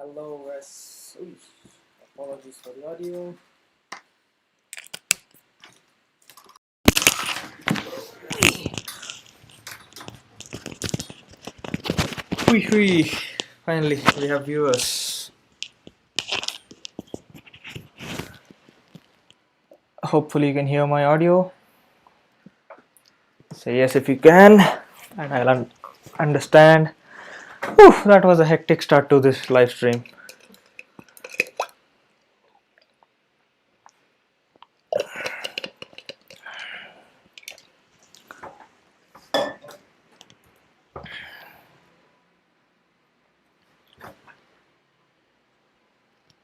Hello, guys. Apologies for the audio. Hui hui. Finally, we have viewers. Hopefully, you can hear my audio. Say yes if you can, and I'll understand. Whew, that was a hectic start to this live stream.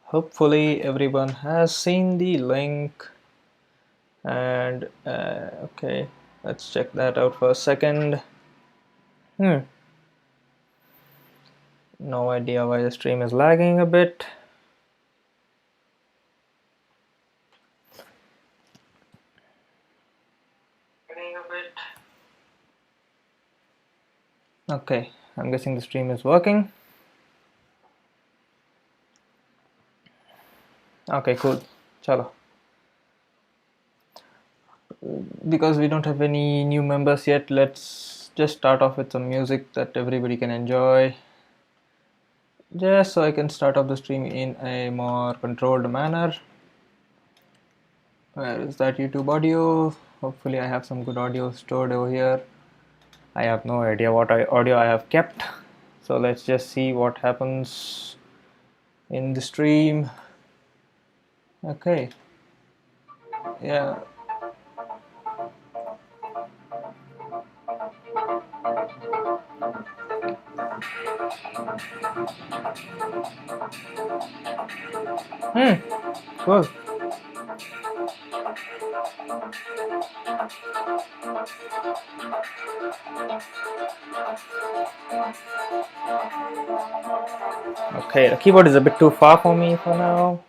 Hopefully, everyone has seen the link. And okay, let's check that out for a second. No idea why the stream is lagging a bit. Okay, I'm guessing the stream is working. Okay, cool. Chalo. Because we don't have any new members yet, let's just start off with some music that everybody can enjoy. Just so I can start off the stream in a more controlled manner. Where is that YouTube audio? Hopefully I have some good audio stored over here. I have no idea what audio I have kept. So let's just see what happens in the stream. Okay. Yeah. Cool. Okay, the keyboard is a bit too far for me for now.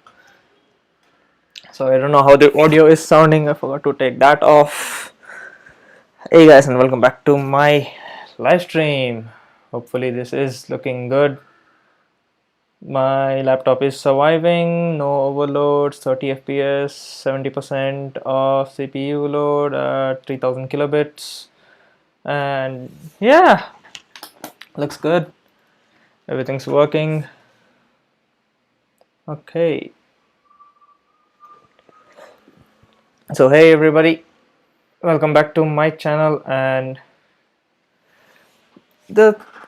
So I don't know how the audio is sounding. I forgot to take that off. Hey guys, and welcome back to my live stream. Hopefully this is looking good. My laptop is surviving, no overloads, 30 fps, 70% of CPU load at 3000 kilobits, and yeah, looks good. Everything's working. Okay. So hey everybody, welcome back to my channel. And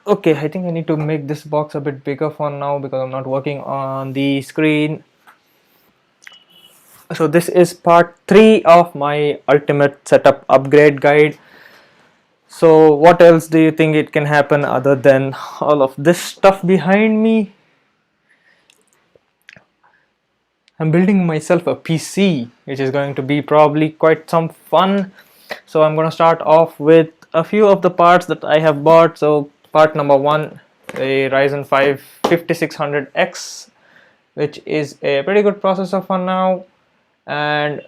okay, I think I need to make this box a bit bigger for now because I'm not working on the screen. So this is part 3 of my ultimate setup upgrade guide. So what else do you think it can happen other than all of this stuff behind me? I'm building myself a PC, which is going to be probably quite some fun. So I'm going to start off with a few of the parts that I have bought. So part number 1, a Ryzen 5 5600X, which is a pretty good processor for now, and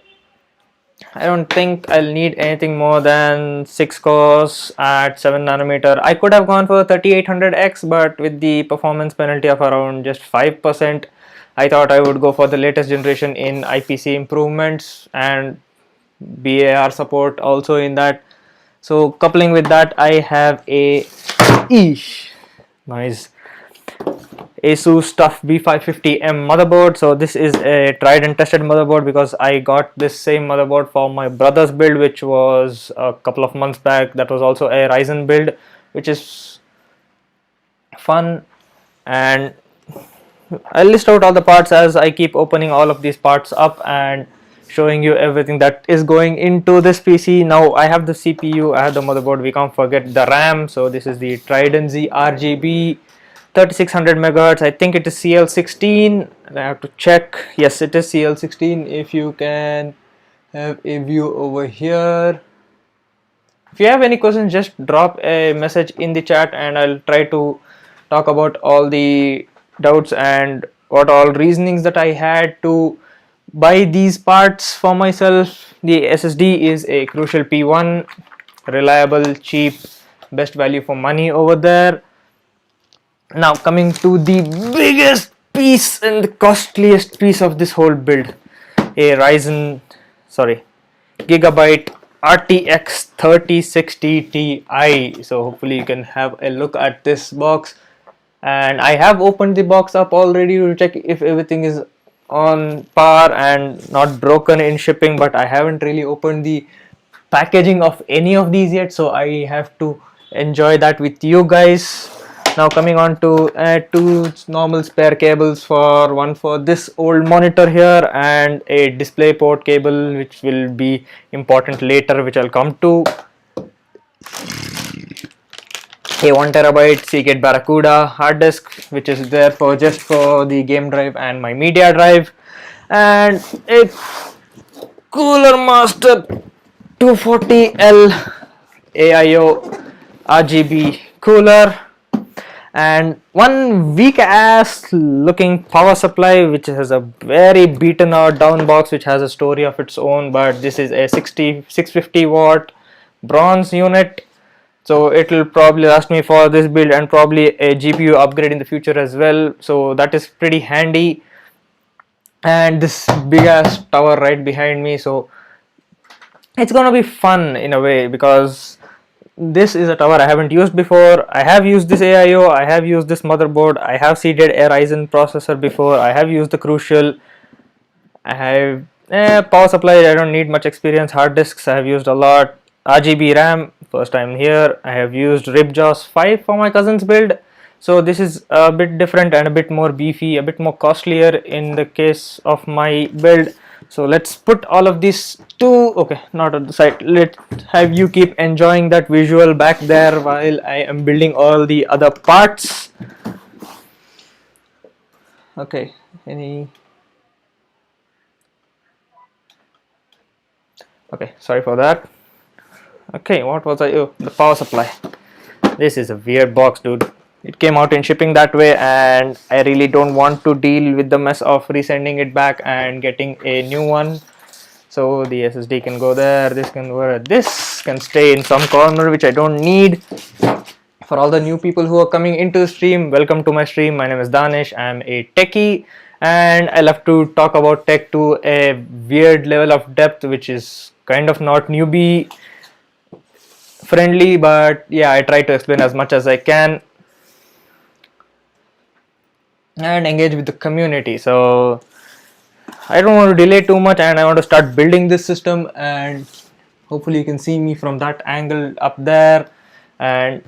I don't think I'll need anything more than 6 cores at 7 nanometer. I could have gone for 3800X, but with the performance penalty of around just 5%, I thought I would go for the latest generation in IPC improvements and BAR support also in that. So coupling with that, I have a nice Asus TUF B550M motherboard. So this is a tried and tested motherboard because I got this same motherboard for my brother's build, which was a couple of months back. That was also a Ryzen build, which is fun. And I'll list out all the parts as I keep opening all of these parts up and showing you everything that is going into this PC. Now I have the CPU, I have the motherboard, we can't forget the RAM. So this is the Trident Z RGB 3600 megahertz. I think it is CL16. I have to check. Yes, it is CL16. If you can have a view over here. If you have any questions, just drop a message in the chat and I'll try to talk about all the doubts and what all reasonings that I had to buy these parts for myself. The SSD is a Crucial P1, reliable, cheap, best value for money over there. Now coming to the biggest piece and the costliest piece of this whole build, a Gigabyte RTX 3060 Ti. So hopefully you can have a look at this box, and I have opened the box up already to check if everything is on par and not broken in shipping, but I haven't really opened the packaging of any of these yet, so I have to enjoy that with you guys. Now coming on to two normal spare cables, for one for this old monitor here and a display port cable which will be important later, which I'll come to. A 1TB Seagate Barracuda hard disk, which is there for just for the game drive and my media drive, and a Cooler Master 240L AIO RGB cooler, and one weak ass looking power supply which has a very beaten out down box which has a story of its own, but this is a 650 watt bronze unit, so it will probably last me for this build and probably a GPU upgrade in the future as well, so that is pretty handy. And this big ass tower right behind me, so it's gonna be fun in a way because this is a tower I haven't used before. I have used this AIO, I have used this motherboard, I have seeded a Ryzen processor before, I have used the Crucial, I have power supply, I don't need much experience. Hard disks I have used a lot. RGB RAM, first time here. I have used Ripjaws 5 for my cousin's build, so this is a bit different and a bit more beefy, a bit more costlier in the case of my build. So let's put all of these not at the side, let's have you keep enjoying that visual back there while I am building all the other parts. Okay, okay, sorry for that. Okay, what was the power supply. This is a weird box, dude. It came out in shipping that way, and I really don't want to deal with the mess of resending it back and getting a new one. So the SSD can go there, this can go there, this can stay in some corner which I don't need. For all the new people who are coming into the stream, welcome to my stream. My name is Danish. I'm a techie and I love to talk about tech to a weird level of depth which is kind of not newbie friendly, but yeah, I try to explain as much as I can and engage with the community. So I don't want to delay too much and I want to start building this system, and hopefully you can see me from that angle up there. And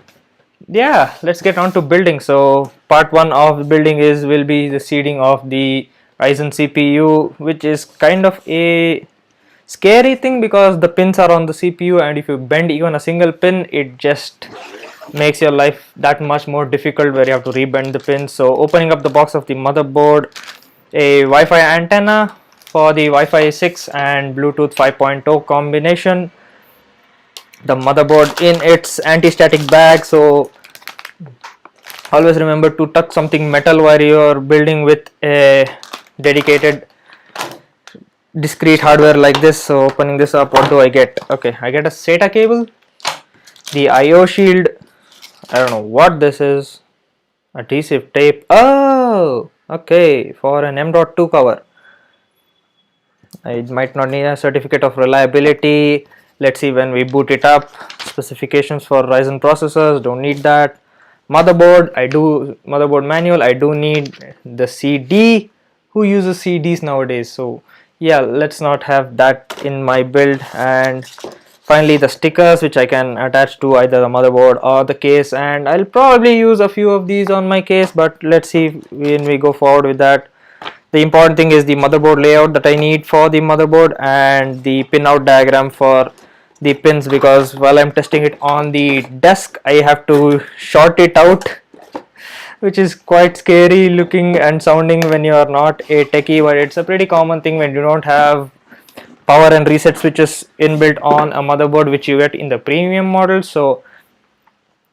yeah, let's get on to building. So part one of building will be the seeding of the Ryzen CPU, which is kind of a scary thing because the pins are on the CPU, and if you bend even a single pin, it just makes your life that much more difficult where you have to rebend the pins. So opening up the box of the motherboard, a Wi-Fi antenna for the Wi-Fi 6 and Bluetooth 5.0 combination, the motherboard in its anti-static bag, so always remember to tuck something metal while you are building with a dedicated discrete hardware like this. So opening this up, what do I get? Okay, I get a SATA cable, the IO shield, I don't know what this is, adhesive tape, oh okay, for an M.2 cover. I might not need a certificate of reliability. Let's see when we boot it up. Specifications for Ryzen processors, don't need that. Motherboard, motherboard manual, I do need the CD. Who uses CDs nowadays? So yeah, let's not have that in my build. And finally the stickers, which I can attach to either the motherboard or the case, and I'll probably use a few of these on my case, but let's see when we go forward with that. The important thing is the motherboard layout that I need for the motherboard and the pinout diagram for the pins, because while I'm testing it on the desk I have to short it out, which is quite scary looking and sounding when you are not a techie, but it's a pretty common thing when you don't have power and reset switches inbuilt on a motherboard, which you get in the premium model. So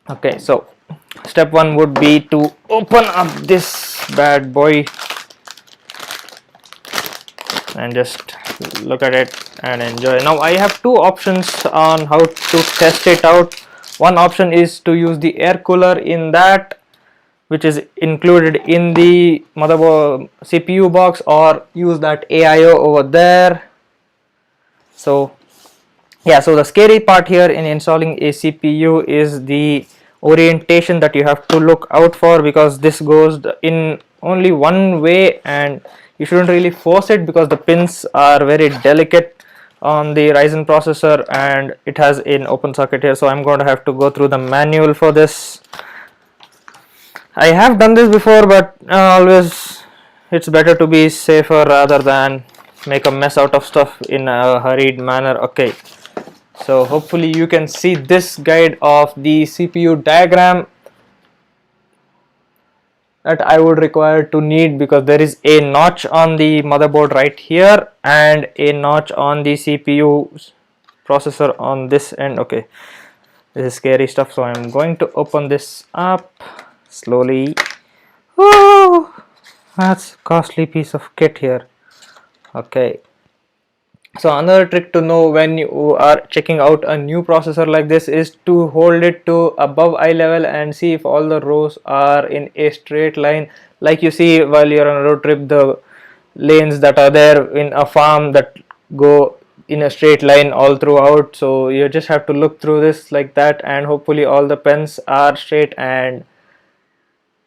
okay, so step one would be to open up this bad boy and just look at it and enjoy. Now I have two options on how to test it out. One option is to use the air cooler in that, which is included in the motherboard CPU box, or use that AIO over there. So yeah, so the scary part here in installing a CPU is the orientation that you have to look out for, because this goes in only one way and you shouldn't really force it because the pins are very delicate on the Ryzen processor and it has an open socket here. So I'm going to have to go through the manual for this. I have done this before, but always it's better to be safer rather than make a mess out of stuff in a hurried manner. Okay, so hopefully you can see this guide of the CPU diagram that I would require to need, because there is a notch on the motherboard right here and a notch on the CPU processor on this end. Okay, this is scary stuff, so I'm going to open this up slowly. Oh, that's a costly piece of kit here. Okay, so another trick to know when you are checking out a new processor like this is to hold it to above eye level and see if all the rows are in a straight line, like you see while you're on a road trip, the lanes that are there in a farm that go in a straight line all throughout. So you just have to look through this like that, and hopefully all the pens are straight, and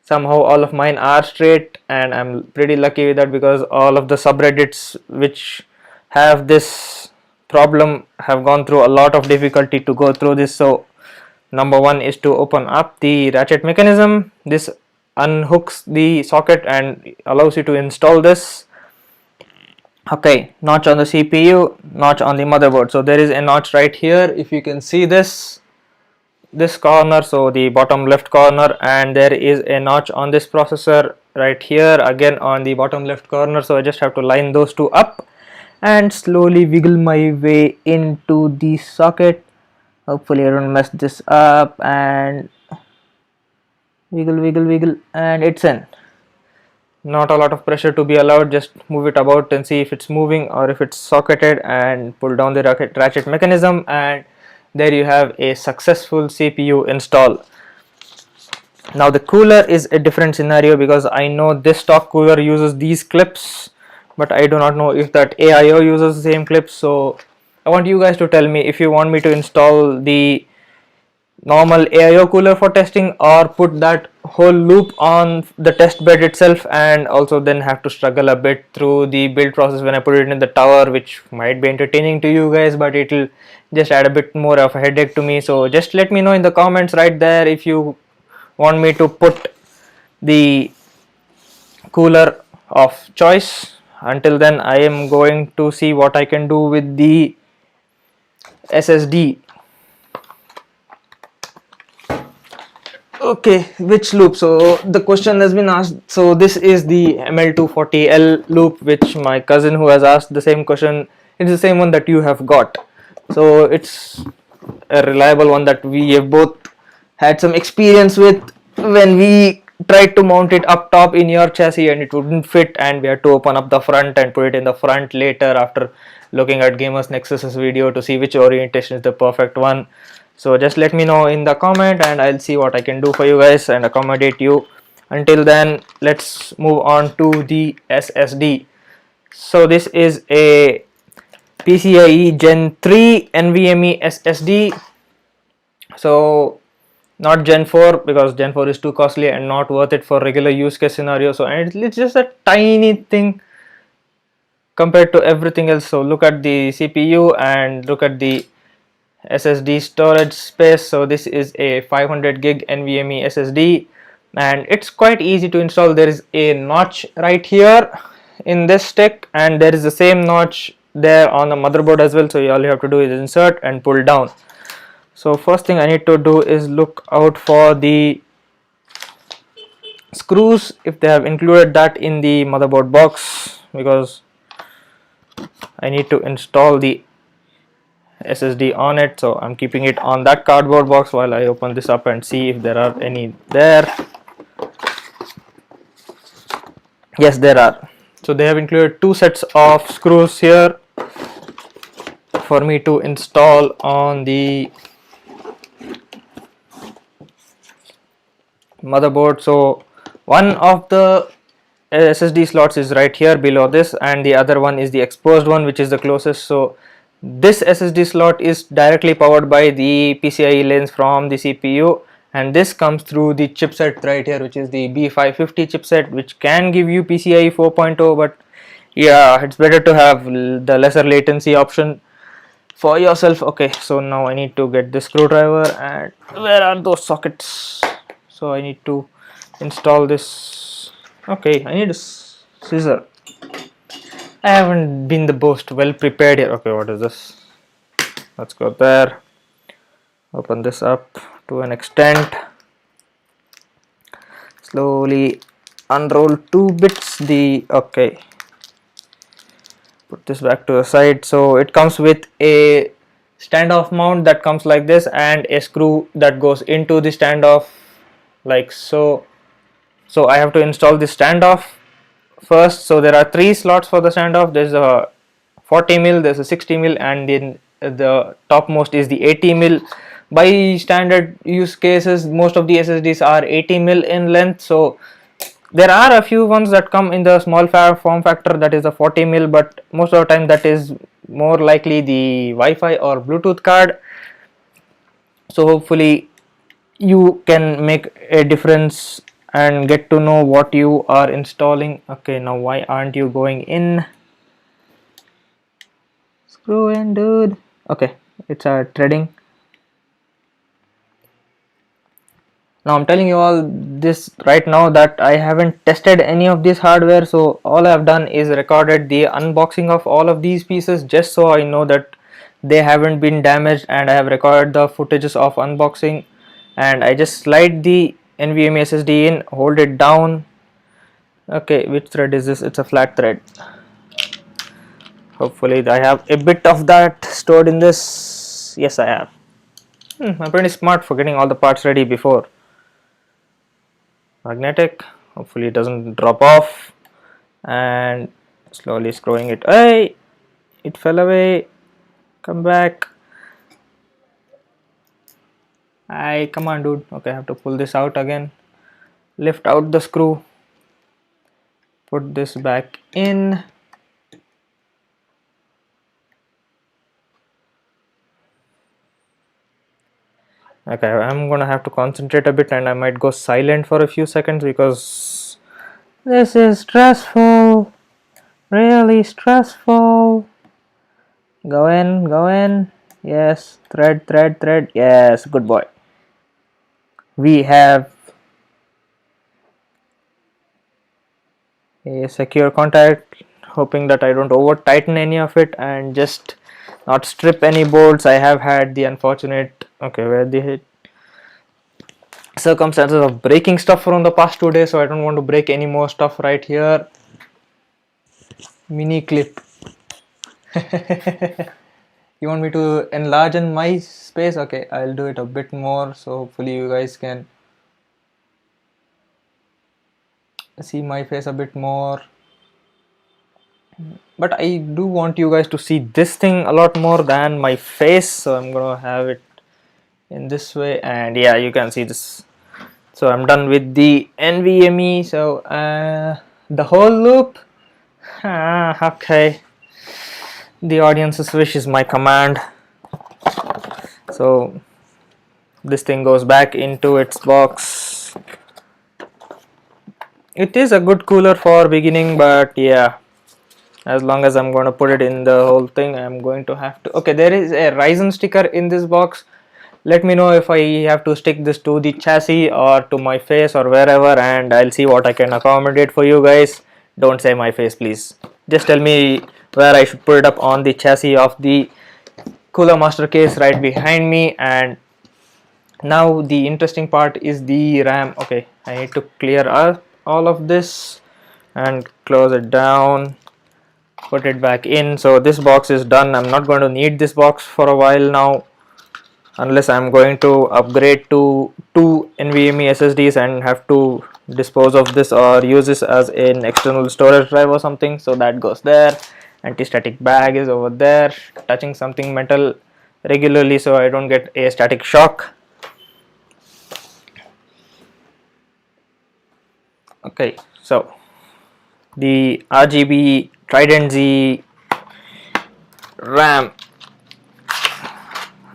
somehow all of mine are straight, and I'm pretty lucky with that because all of the subreddits which have this problem have gone through a lot of difficulty to go through this. So number one is to open up the ratchet mechanism. This unhooks the socket and allows you to install this. Okay, notch on the CPU, notch on the motherboard. So there is a notch right here, if you can see this corner, so the bottom left corner, and there is a notch on this processor right here, again on the bottom left corner. So I just have to line those two up and slowly wiggle my way into the socket. Hopefully I don't mess this up, and wiggle, and it's in. Not a lot of pressure to be allowed, just move it about and see if it's moving or if it's socketed, and pull down the ratchet mechanism, and there you have a successful CPU install. Now the cooler is a different scenario, because I know this stock cooler uses these clips, but I do not know if that AIO uses the same clips. So I want you guys to tell me if you want me to install the normal AIO cooler for testing, or put that whole loop on the test bed itself, and also then have to struggle a bit through the build process when I put it in the tower, which might be entertaining to you guys, but it will just add a bit more of a headache to me. So just let me know in the comments right there if you want me to put the cooler of choice. Until then, I am going to see what I can do with the SSD. Okay, which loop? So the question has been asked. So this is the ML240L loop, which my cousin who has asked the same question, it's the same one that you have got. So it's a reliable one that we have both had some experience with when we tried to mount it up top in your chassis and it wouldn't fit, and we had to open up the front and put it in the front later after looking at Gamers Nexus's video to see which orientation is the perfect one. So just let me know in the comment and I'll see what I can do for you guys and accommodate you. Until then, let's move on to the SSD. So this is a PCIe Gen 3 NVMe SSD. So not Gen 4, because Gen 4 is too costly and not worth it for regular use case scenario. So and it's just a tiny thing compared to everything else. So look at the CPU and look at the SSD storage space. So this is a 500 gig NVMe SSD and it's quite easy to install. There is a notch right here in this stick and there is the same notch there on the motherboard as well. So all you have to do is insert and pull down. So first thing I need to do is look out for the screws, if they have included that in the motherboard box, because I need to install the SSD on it. So I'm keeping it on that cardboard box while I open this up and see if there are any there. Yes, there are. So they have included two sets of screws here for me to install on the motherboard. So One of the SSD slots is right here below this, and the other one is the exposed one, which is the closest. So this SSD slot is directly powered by the PCIe lanes from the CPU, and this comes through the chipset right here, which is the B550 chipset, which can give you PCIe 4.0, but yeah, it's better to have the lesser latency option for yourself. Okay, so now I need to get this screwdriver, and where are those sockets? So I need to install this. Okay, I need a scissor. I haven't been the most well prepared here. Okay, what is this? Let's go there. Open this up to an extent. Slowly unroll 2 bits. Okay. Put this back to the side. So it comes with a standoff mount that comes like this, and a screw that goes into the standoff like so. So I have to install the standoff first. So there are 3 slots for the standoff. There's a 40 mil, there's a 60 mil, and then the topmost is the 80 mil. By standard use cases, most of the SSDs are 80 mil in length. So there are a few ones that come in the small form factor, that is the 40 mil, but most of the time that is more likely the Wi-Fi or Bluetooth card. So hopefully you can make a difference and get to know what you are installing. Okay, now why aren't you going in? Screw in, dude. Okay, it's threading. Now I'm telling you all this right now that I haven't tested any of this hardware, so all I've done is recorded the unboxing of all of these pieces just so I know that they haven't been damaged, and I have recorded the footages of unboxing, and I just slide the NVMe SSD in, hold it down. Okay, which thread is this? It's a flat thread. Hopefully I have a bit of that stored in this. Yes, I have. I'm pretty smart for getting all the parts ready before. Magnetic, hopefully it doesn't drop off, and slowly screwing it. Hey, it fell away. Come back. Come on, dude. Okay, I have to pull this out again. Lift out the screw, put this back in. Okay, I'm gonna have to concentrate a bit, and I might go silent for a few seconds because this is stressful, really stressful. Go in, go in. Yes, thread, thread, thread. Yes, good boy. We have a secure contact, hoping that I don't over tighten any of it and just not strip any bolts. I have had the unfortunate, okay, where the circumstances of breaking stuff from the past 2 days, so I don't want to break any more stuff right here. Mini clip. You want me to enlarge in my space? Okay, I'll do it a bit more, so hopefully you guys can see my face a bit more. But I do want you guys to see this thing a lot more than my face, so I'm gonna have it in this way, and yeah, you can see this. So I'm done with the NVMe. So the whole loop. Okay, the audience's wish is my command. So this thing goes back into its box. It is a good cooler for beginning, but yeah, as long as I'm going to put it in the whole thing, I'm going to have to. Okay, there is a Ryzen sticker in this box. Let me know if I have to stick this to the chassis or to my face or wherever, and I'll see what I can accommodate for you guys. Don't say my face, please. Just tell me where I should put it up on the chassis of the Cooler Master case right behind me. And now the interesting part is the RAM. Okay, I need to clear out all of this and close it down, put it back in. So this box is done. I'm not going to need this box for a while now, unless I'm going to upgrade to 2 NVMe SSDs and have to dispose of this or use this as an external storage drive or something. So that goes there. Anti-static bag is over there, touching something metal regularly so I don't get a static shock. Okay, so the RGB Trident Z RAM.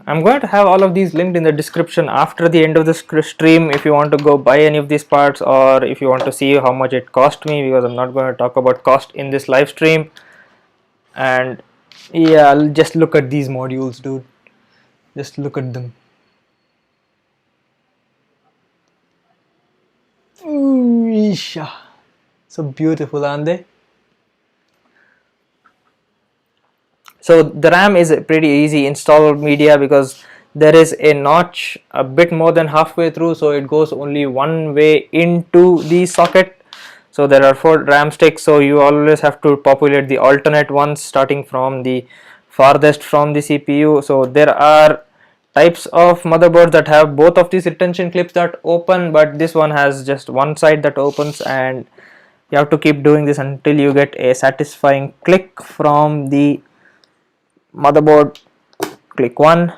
I'm going to have all of these linked in the description after the end of the stream if you want to go buy any of these parts, or if you want to see how much it cost me, because I'm not going to talk about cost in this live stream. And yeah, I'll just look at these modules, dude. Just look at them. Ooh, so beautiful, aren't they? So the RAM is a pretty easy install media because there is a notch a bit more than halfway through, so it goes only one way into the socket. So there are 4 RAM sticks, so you always have to populate the alternate ones starting from the farthest from the CPU. So there are types of motherboards that have both of these retention clips that open, but this one has just one side that opens, and you have to keep doing this until you get a satisfying click from the motherboard. Click 1,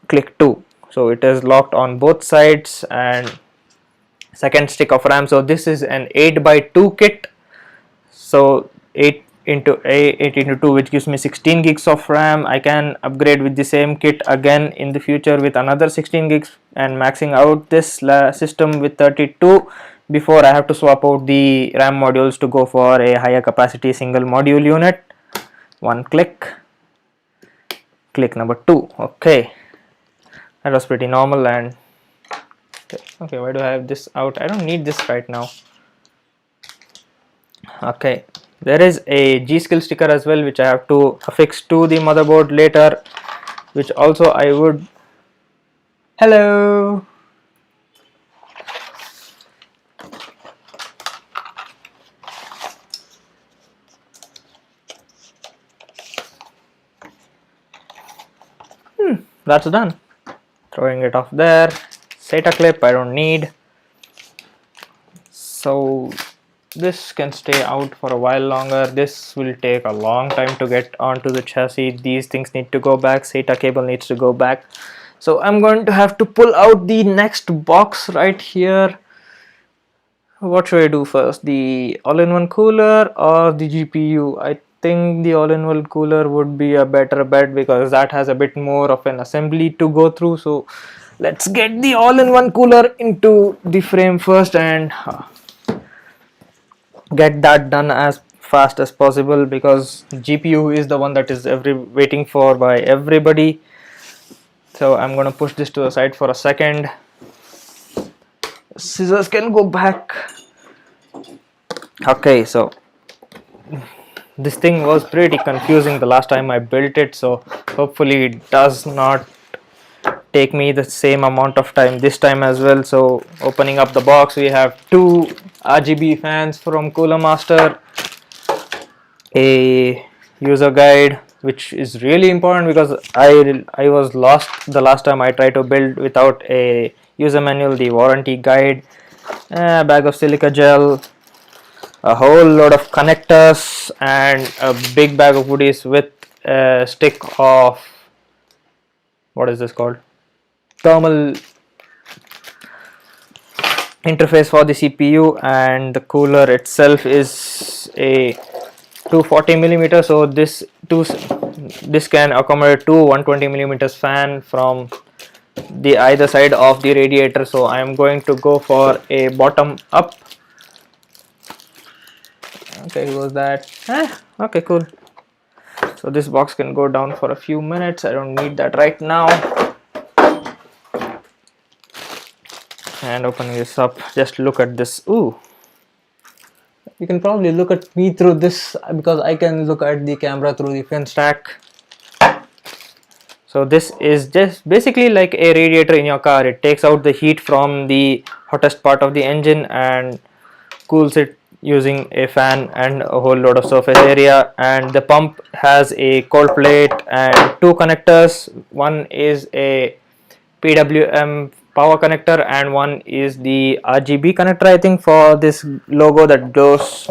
click 2, so it is locked on both sides. And second stick of RAM, so this is an 8x2 kit, so 8 into 2, which gives me 16 gigs of RAM. I can upgrade with the same kit again in the future with another 16 gigs and maxing out this system with 32 before I have to swap out the RAM modules to go for a higher capacity single module unit. One click, click number 2. Okay, that was pretty normal. And okay, why do I have this out? I don't need this right now. Okay, there is a G.Skill sticker as well, which I have to affix to the motherboard later, which also I would. Hello. That's done. Throwing it off there. SATA clip I don't need. So this can stay out for a while longer. This will take a long time to get onto the chassis. These things need to go back. SATA cable needs to go back. So I'm going to have to pull out the next box right here. What should I do first? The all-in-one cooler or the GPU? I think the all-in-one cooler would be a better bet because that has a bit more of an assembly to go through. So let's get the all-in-one cooler into the frame first and get that done as fast as possible, because GPU is the one that is waiting for by everybody. So I'm going to push this to the side for a second. Scissors can go back. Okay, so this thing was pretty confusing the last time I built it, so hopefully it does not take me the same amount of time this time as well. So opening up the box, we have 2 RGB fans from Cooler Master, a user guide, which is really important because I was lost the last time I tried to build without a user manual, the warranty guide, a bag of silica gel, a whole load of connectors, and a big bag of goodies with a stick of, what is this called, thermal interface for the CPU. And the cooler itself is a 240 millimeter, so this can accommodate 2 120 millimeters fan from the either side of the radiator. So I am going to go for a bottom up. Okay, was that okay, cool. So this box can go down for a few minutes. I don't need that right now. And opening this up, just look at this. Ooh, you can probably look at me through this because I can look at the camera through the fin stack. So this is just basically like a radiator in your car. It takes out the heat from the hottest part of the engine and cools it using a fan and a whole load of surface area. And the pump has a cold plate and 2 connectors. One is a PWM power connector and one is the RGB connector, I think, for this logo that glows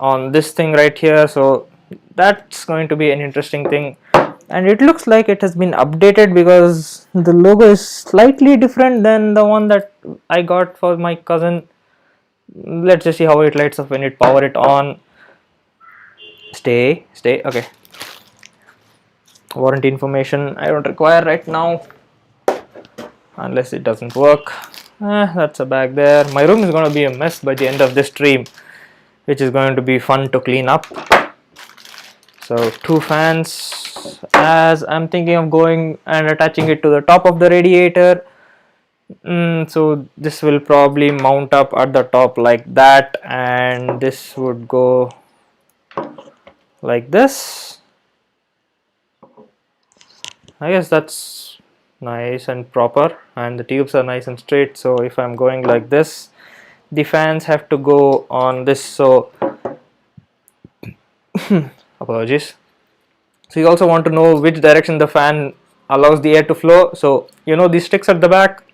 on this thing right here. So that's going to be an interesting thing. And it looks like it has been updated because the logo is slightly different than the one that I got for my cousin. Let's just see how it lights up when it power it on. Stay, okay. Warranty information I don't require right now unless it doesn't work. That's a bag there. My room is going to be a mess by the end of this stream, which is going to be fun to clean up. So 2 fans, as I'm thinking of going and attaching it to the top of the radiator. So this will probably mount up at the top like that, and this would go like this. I guess that's nice and proper, and the tubes are nice and straight. So if I'm going like this, the fans have to go on this. So apologies. So you also want to know which direction the fan allows the air to flow. So you know these sticks at the back,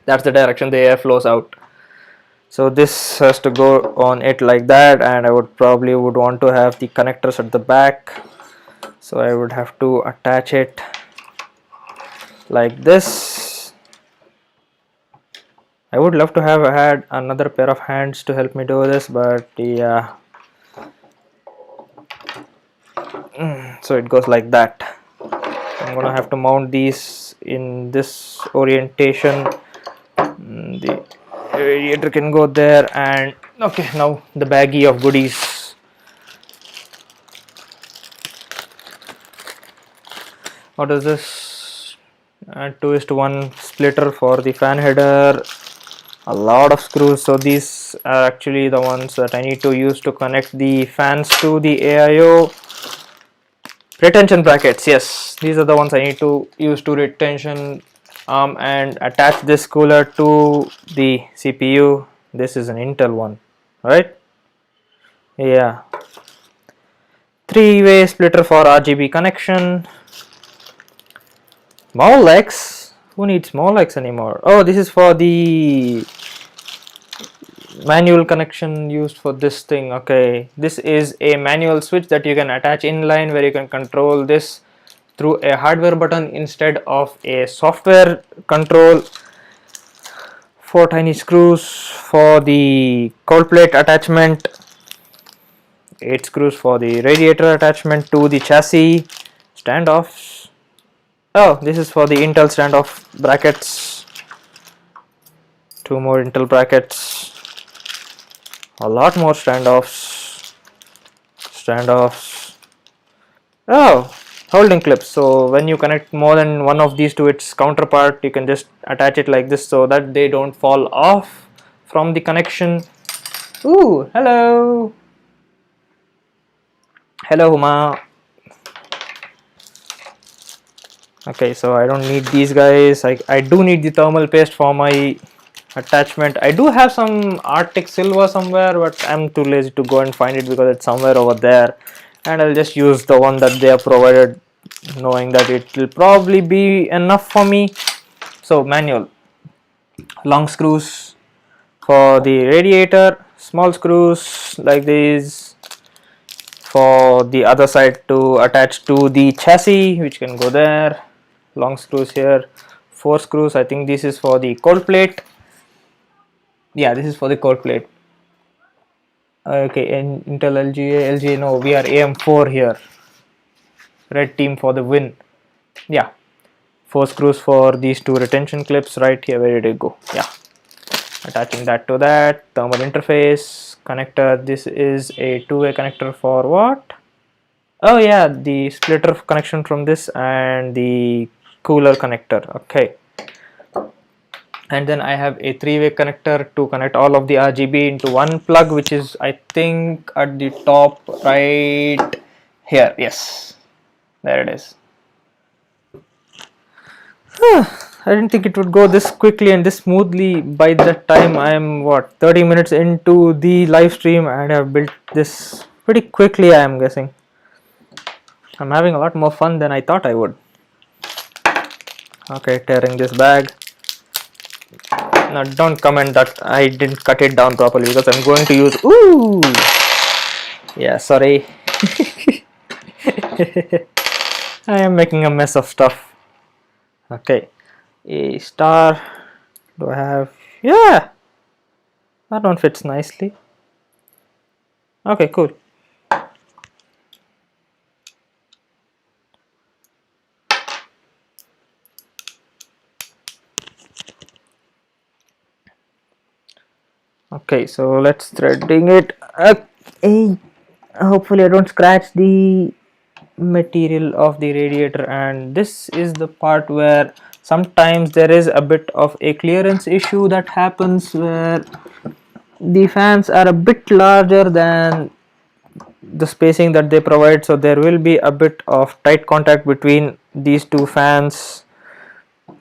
that's the direction the air flows out. So this has to go on it like that, and I would probably want to have the connectors at the back. So I would have to attach it like this. I would love to have had another pair of hands to help me do this, but yeah. So it goes like that. I'm gonna have to mount these in this orientation. The radiator can go there, and okay, now the baggie of goodies. What is this? 2:1 splitter for the fan header. A lot of screws. So these are actually the ones that I need to use to connect the fans to the AIO. Retention brackets, yes, these are the ones I need to use to retention and attach this cooler to the CPU. This is an Intel one, right? Yeah. 3-way splitter for RGB connection. Molex? Who needs Molex anymore? Oh, this is for the manual connection used for this thing. Okay, this is a manual switch that you can attach inline, where you can control this through a hardware button instead of a software control. 4 tiny screws for the cold plate attachment, 8 screws for the radiator attachment to the chassis. Standoffs. Oh, this is for the Intel standoff brackets. 2 more Intel brackets. A lot more standoffs. Oh, holding clips. So when you connect more than one of these to its counterpart, you can just attach it like this so that they don't fall off from the connection. Ooh, hello. Hello, Huma. Okay, so I don't need these guys. I do need the thermal paste for my attachment. I do have some Arctic silver somewhere, but I'm too lazy to go and find it because it's somewhere over there, and I'll just use the one that they have provided, knowing that it will probably be enough for me. So manual, long screws for the radiator, small screws like these for the other side to attach to the chassis, which can go there. Long screws here, 4 screws. I think this is for the cold plate. Yeah, this is for the cold plate. Okay, and Intel LGA, no, we are AM4 here. Red team for the win. Yeah, 4 screws for these 2 retention clips right here. Where did it go? Yeah, attaching that to that. Thermal interface connector. This is a 2-way connector for what? Oh yeah, the splitter connection from this and the cooler connector. Okay, and then I have a 3-way connector to connect all of the RGB into one plug, which is I think at the top right here. Yes, there it is. I didn't think it would go this quickly and this smoothly. By that time I am what, 30 minutes into the live stream, and I have built this pretty quickly. I am guessing I'm having a lot more fun than I thought I would. Okay, tearing this bag. Now don't comment that I didn't cut it down properly, because I'm going to use, ooh, yeah, sorry. I am making a mess of stuff. Okay, a star. Do I have, yeah, That one fits nicely. Okay, cool. Okay, so let's threading it. Hey, hopefully I don't scratch the material of the radiator, and this is the part where sometimes there is a bit of a clearance issue that happens, where the fans are a bit larger than the spacing that they provide, so there will be a bit of tight contact between these two fans.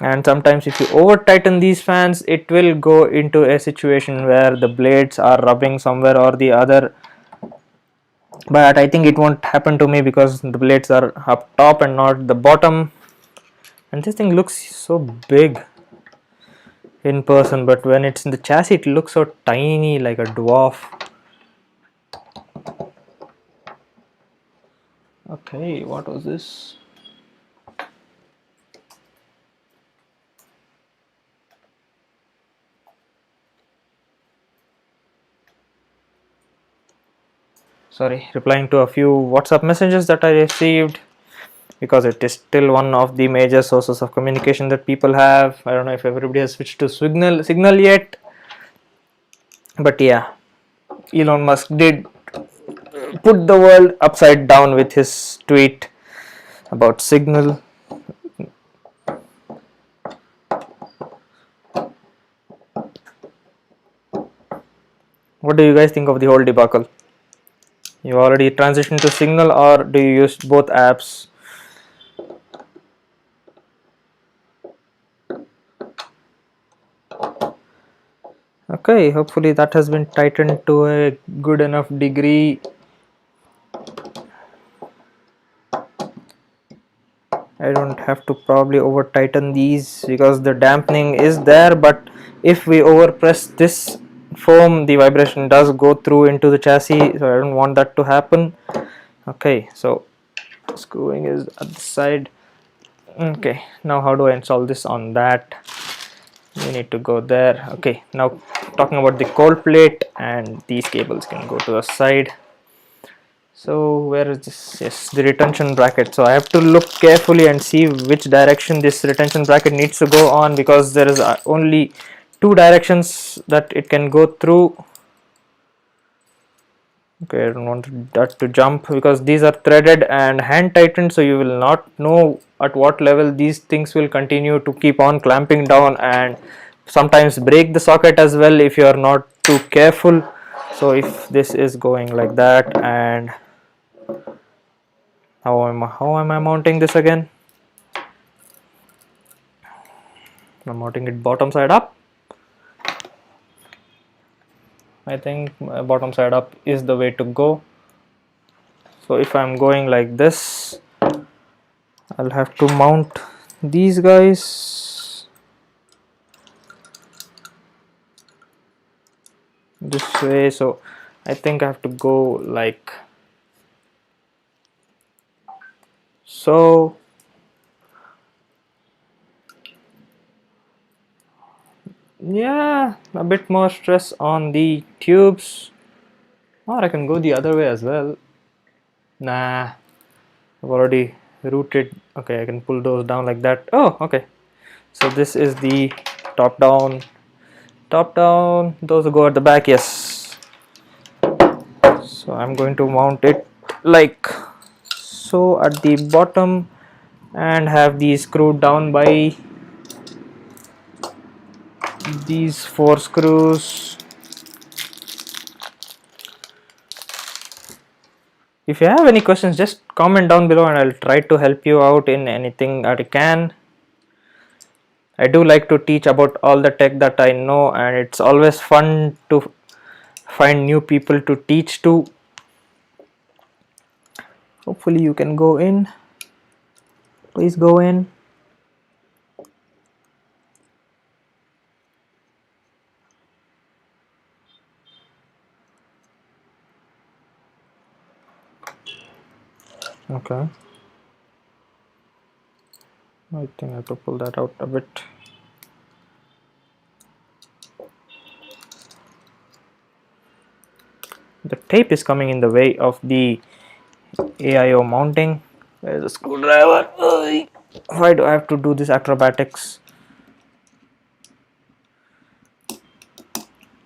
And sometimes if you over tighten these fans, it will go into a situation where the blades are rubbing somewhere or the other, but I think it won't happen to me because the blades are up top and not the bottom. And this thing looks so big in person, but when it's in the chassis it looks so tiny, like a dwarf. Okay, what was this? Sorry, replying to a few WhatsApp messages that I received, because it is still one of the major sources of communication that people have. I don't know if everybody has switched to Signal yet, but yeah, Elon Musk did put the world upside down with his tweet about Signal. What do you guys think of the whole debacle? You already transitioned to Signal, or do you use both apps? Okay, hopefully that has been tightened to a good enough degree. I don't have to probably over tighten these because the dampening is there, but if we over press this foam, the vibration does go through into the chassis, so I don't want that to happen. Okay, so screwing is at the side. Okay, now how do I install this on that? We need to go there. Okay, now talking about the cold plate, and these cables can go to the side. So where is this? Yes, the retention bracket. So I have to look carefully and see which direction this retention bracket needs to go on, because there is only two directions that it can go through. Okay, I don't want that to jump because these are threaded and hand tightened, so you will not know at what level these things will continue to keep on clamping down, and sometimes break the socket as well if you are not too careful. So if this is going like that, and how am I mounting this again? I'm mounting it bottom side up. I think bottom side up is the way to go. So if I'm going like this, I'll have to mount these guys this way. So I think I have to go like so. Yeah, a bit more stress on the tubes, or I can go the other way as well. Nah, I've already routed. Okay, I can pull those down like that. Oh, okay. So this is the top down, those go at the back. Yes, so I'm going to mount it like so at the bottom, and have these screwed down by these 4 screws. If you have any questions, just comment down below and I'll try to help you out in anything that I can. I do like to teach about all the tech that I know, and it's always fun to find new people to teach to. Hopefully you can go in. Please go in. Okay. I think I have to pull that out a bit. the tape is coming in the way of the AIO mounting. Where's the screwdriver? Oy. Why do I have to do this acrobatics?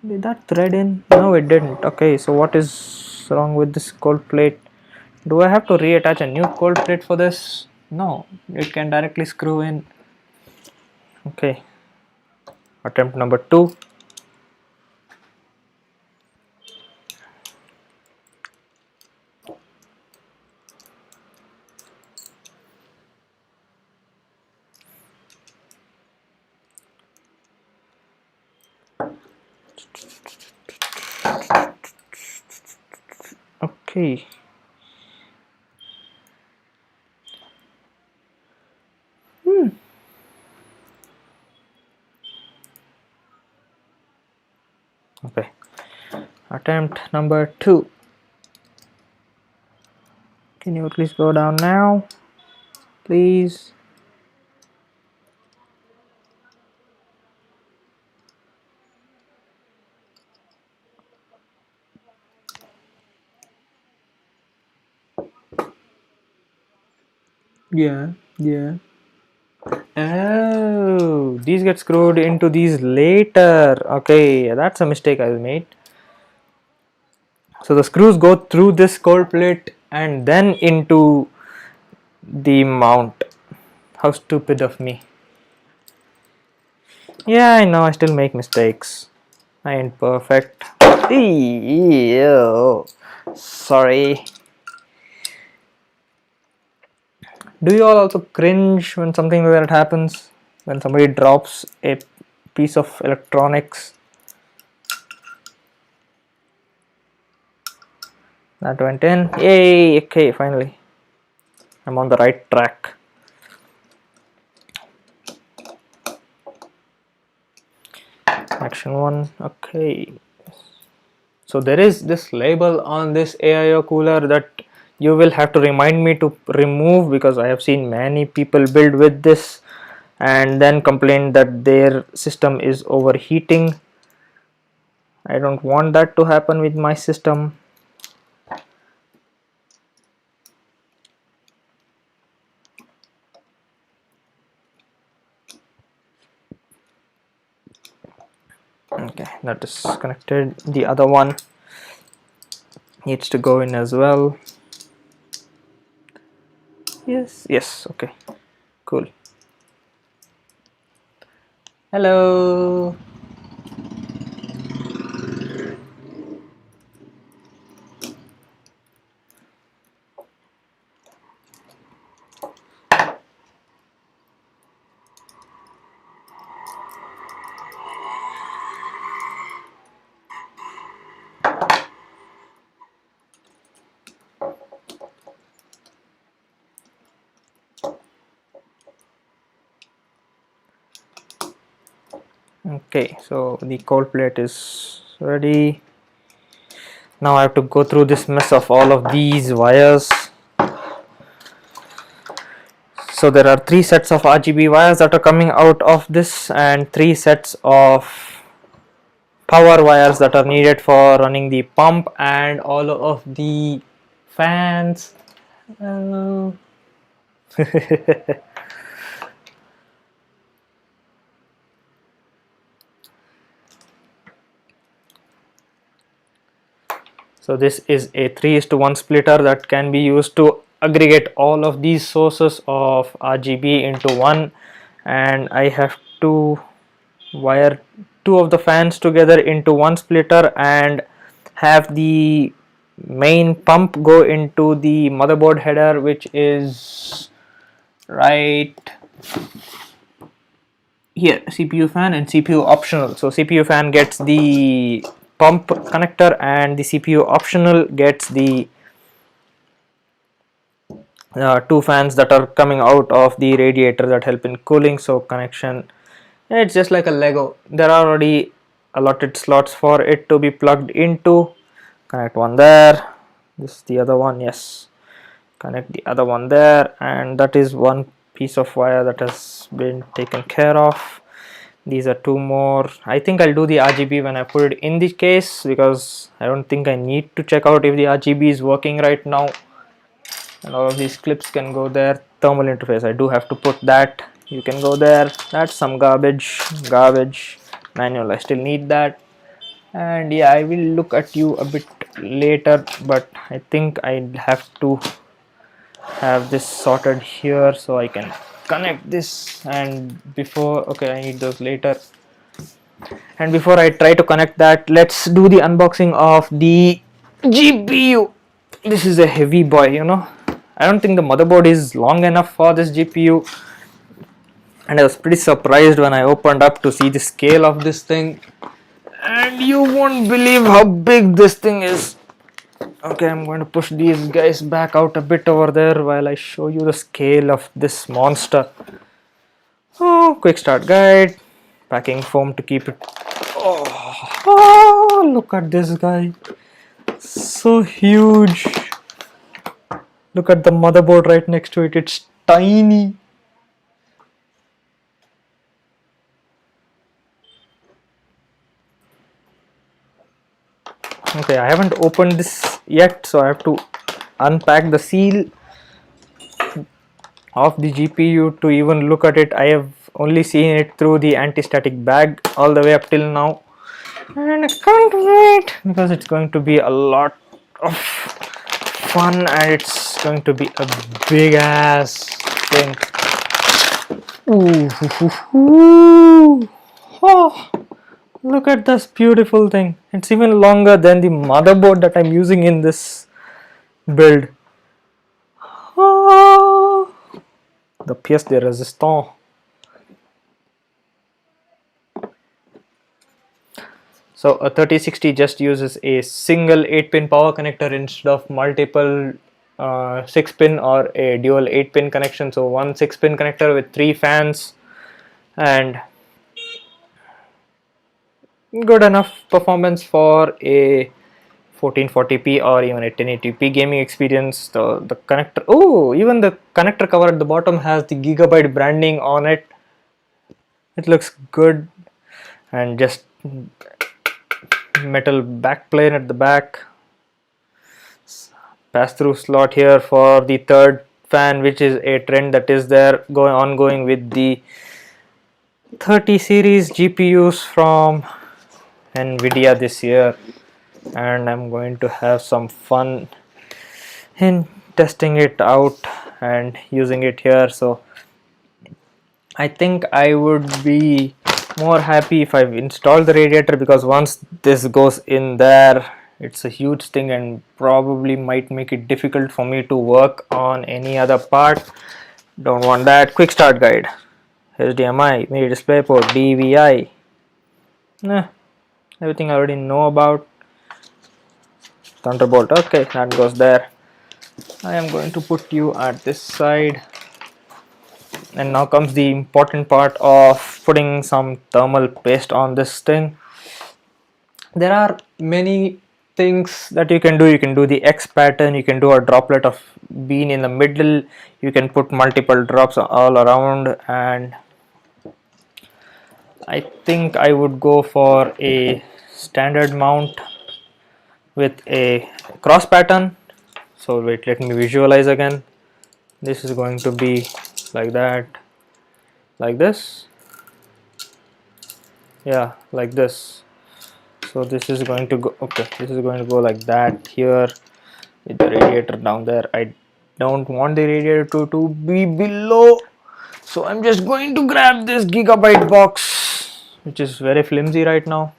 Did that thread in? No, it didn't. Okay, so what is wrong with this cold plate? Do I have to reattach a new cold plate for this? No, it can directly screw in. Okay, attempt number 2. Okay. Okay, attempt number 2. Can you please go down now? Please. Yeah. Oh, these get screwed into these later. Okay, that's a mistake I made. So the screws go through this cold plate and then into the mount. How stupid of me. Yeah, I know, I still make mistakes. I ain't perfect. Ew. Sorry. Do you all also cringe when something like that happens? When somebody drops a piece of electronics? That went in. Yay! Okay, finally. I'm on the right track. Action 1. Okay. So there is this label on this AIO cooler that you will have to remind me to remove, because I have seen many people build with this and then complain that their system is overheating. I don't want that to happen with my system. Okay, that is connected. The other one needs to go in as well. Yes, okay, cool. Hello. Okay, so the cold plate is ready. Now I have to go through this mess of all of these wires. So there are 3 sets of RGB wires that are coming out of this and 3 sets of power wires that are needed for running the pump and all of the fans. So this is a 3:1 splitter that can be used to aggregate all of these sources of RGB into one, and I have to wire 2 of the fans together into one splitter and have the main pump go into the motherboard header, which is right here, CPU fan and CPU optional. So CPU fan gets the pump connector and the CPU optional gets the 2 fans that are coming out of the radiator that help in cooling. So connection, it's just like a Lego. There are already allotted slots for it to be plugged into. Connect one there, this is the other one, yes, connect the other one there, and that is one piece of wire that has been taken care of. These are two more. I think I'll do the RGB when I put it in the case, because I don't think I need to check out if the RGB is working right now. And all of these clips can go there. Thermal interface, I do have to put that. You can go there. That's some garbage. Manual, I still need that. And yeah, I will look at you a bit later, but I think I have to have this sorted here so I can connect this. And before, okay, I need those later. And before I try to connect that, let's do the unboxing of the GPU. This is a heavy boy, you know. I don't think the motherboard is long enough for this GPU, and I was pretty surprised when I opened up to see the scale of this thing, and you won't believe how big this thing is. Okay, I'm going to push these guys back out a bit over there while I show you the scale of this monster. Oh, quick start guide, packing foam to keep it. Oh, look at this guy, so huge. Look at the motherboard right next to it, it's tiny. Okay, I haven't opened this yet, so I have to unpack the seal of the GPU to even look at it. I have only seen it through the anti-static bag all the way up till now, and I can't wait because it's going to be a lot of fun, and it's going to be a big ass thing. Ooh. Oh, look at this beautiful thing. It's even longer than the motherboard that I'm using in this build. Oh, the pièce de résistance. So a 3060 just uses a single 8-pin power connector instead of multiple 6-pin or a dual 8-pin connection. So one 6-pin connector with 3 fans, and good enough performance for a 1440p or even a 1080p gaming experience. The connector, oh, even the connector cover at the bottom has the Gigabyte branding on it. It looks good, and just metal backplane at the back. Pass-through slot here for the third fan, which is a trend that is there ongoing with the 30 series GPUs from Nvidia this year, and I'm going to have some fun in testing it out and using it here. So I think I would be more happy if I've installed the radiator, because once this goes in there, it's a huge thing and probably might make it difficult for me to work on any other part. Don't want that. Quick start guide, HDMI, mini display port, DVI, everything I already know about. Thunderbolt, okay, that goes there. I am going to put you at this side, and now comes the important part of putting some thermal paste on this thing. There are many things that you can do. You can do the X pattern, you can do a droplet of bean in the middle, you can put multiple drops all around, and I think I would go for a standard mount with a cross pattern. So wait, let me visualize again. This is going to be like that, like this, yeah, like this. So this is going to go, okay, this is going to go like that here with the radiator down there. I don't want the radiator to be below, so I'm just going to grab this Gigabyte box, which is very flimsy right now.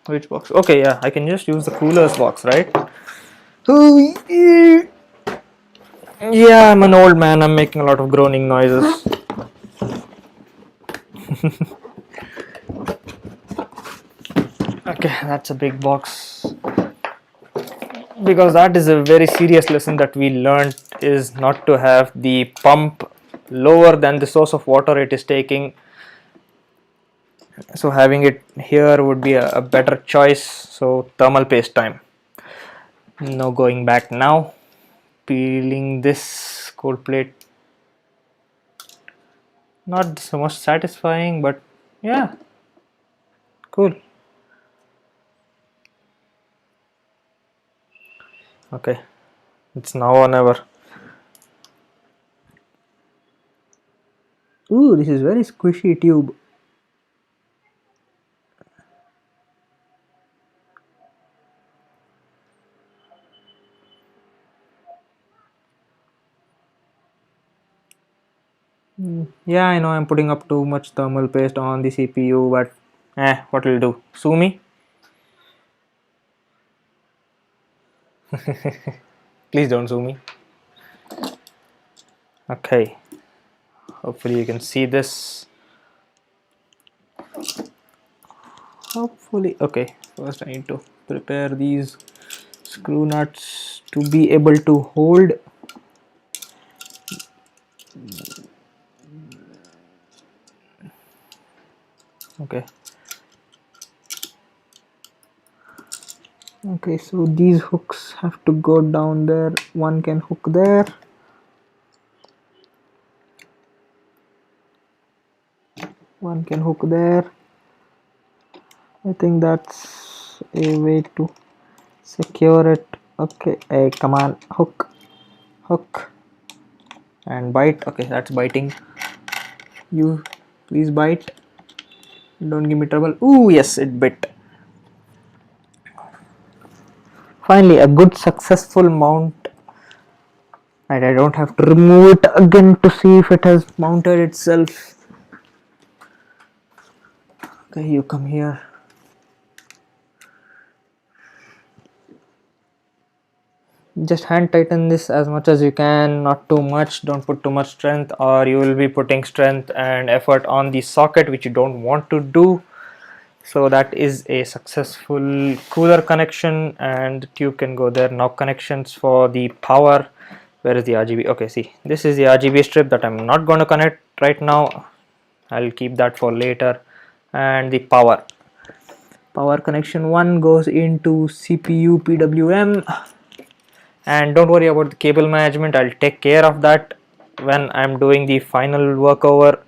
Which box? Okay, yeah, I can just use the coolers box, right? Yeah, I'm an old man, I'm making a lot of groaning noises. Okay, that's a big box, because that is a very serious lesson that we learned, is not to have the pump lower than the source of water it is taking. So having it here would be a better choice. So thermal paste time. No going back now. Peeling this cold plate, not so much satisfying, but Yeah, cool. Okay, it's now or never. Ooh, this is very squishy tube. Yeah, I know I'm putting up too much thermal paste on the CPU, but what will do? Sue me? Please don't sue me. Okay, hopefully you can see this. Hopefully, okay. First, I need to prepare these screw nuts to be able to hold. Okay. Okay, so these hooks have to go down there. One can hook there. One can hook there. I think that's a way to secure it. Okay, hey, come on, hook, hook, and bite. Okay, that's biting. You please bite. Don't give me trouble. Ooh, yes, it bit. Finally, a good successful mount, and I don't have to remove it again to see if it has mounted itself. Okay, you come here. Just hand tighten this as much as you can, not too much. Don't put too much strength, or you will be putting strength and effort on the socket, which you don't want to do. So that is a successful cooler connection, and the tube can go there. Now connections for the power. Where is the RGB? Okay, see, this is the RGB strip that I'm not going to connect right now. I'll keep that for later. And the power connection 1 goes into CPU PWM. And don't worry about the cable management, I'll take care of that when I'm doing the final workover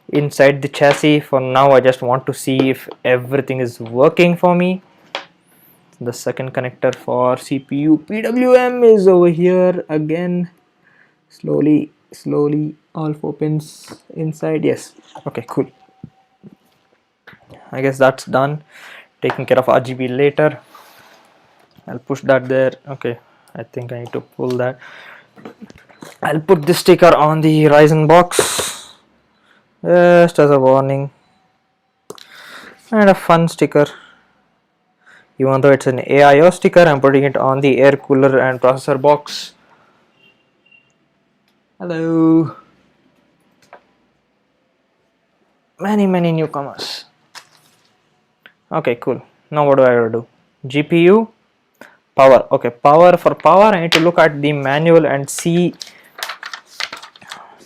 inside the chassis. For now, I just want to see if everything is working for me. The second connector for CPU PWM is over here again. Slowly, all 4 pins inside. Yes, okay, cool. I guess that's done. Taking care of RGB later. I'll push that there. Okay, I think I need to pull that. I'll put this sticker on the Ryzen box just as a warning, and a fun sticker. Even though it's an AIO sticker, I'm putting it on the air cooler and processor box. Hello, many newcomers. Okay, cool. Now what do I do? GPU, power. Okay, power. For power, I need to look at the manual and see,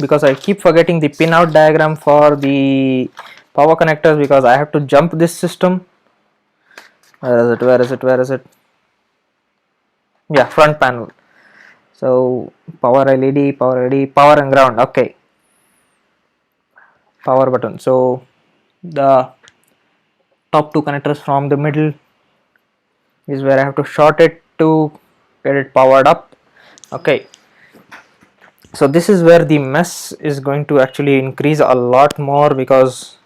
because I keep forgetting the pinout diagram for the power connectors because I have to jump this system. Where is it? Yeah, front panel. So power LED, power and ground. Okay, power button. So the top 2 connectors from the middle is where I have to short it to get it powered up. Okay, so this is where the mess is going to actually increase a lot more, because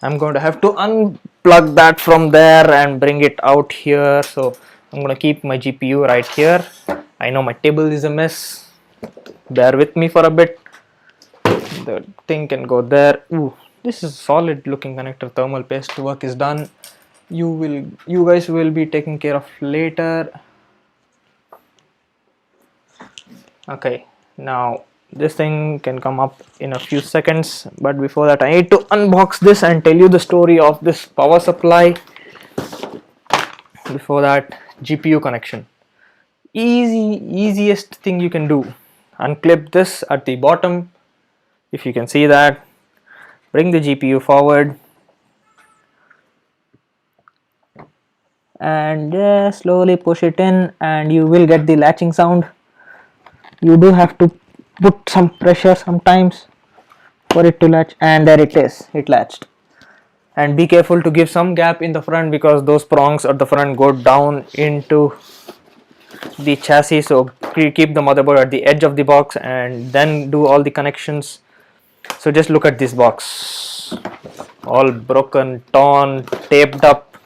I'm going to have to unplug that from there and bring it out here. So I'm going to keep my GPU right here. I know my table is a mess, bear with me for a bit. The thing can go there. Ooh, this is solid looking connector. Thermal paste work is done. You guys will be taken care of later. Okay, now this thing can come up in a few seconds, but before that I need to unbox this and tell you the story of this power supply. Before that, GPU connection. Easiest thing you can do. Unclip this at the bottom, if you can see that. Bring the GPU forward and just slowly push it in, and you will get the latching sound. You do have to put some pressure sometimes. for it to latch, and there it is, it latched. And be careful to give some gap in the front because those prongs at the front go down into the chassis, so keep the motherboard at the edge of the box and then do all the connections. So just look at this box, all broken, torn, taped up,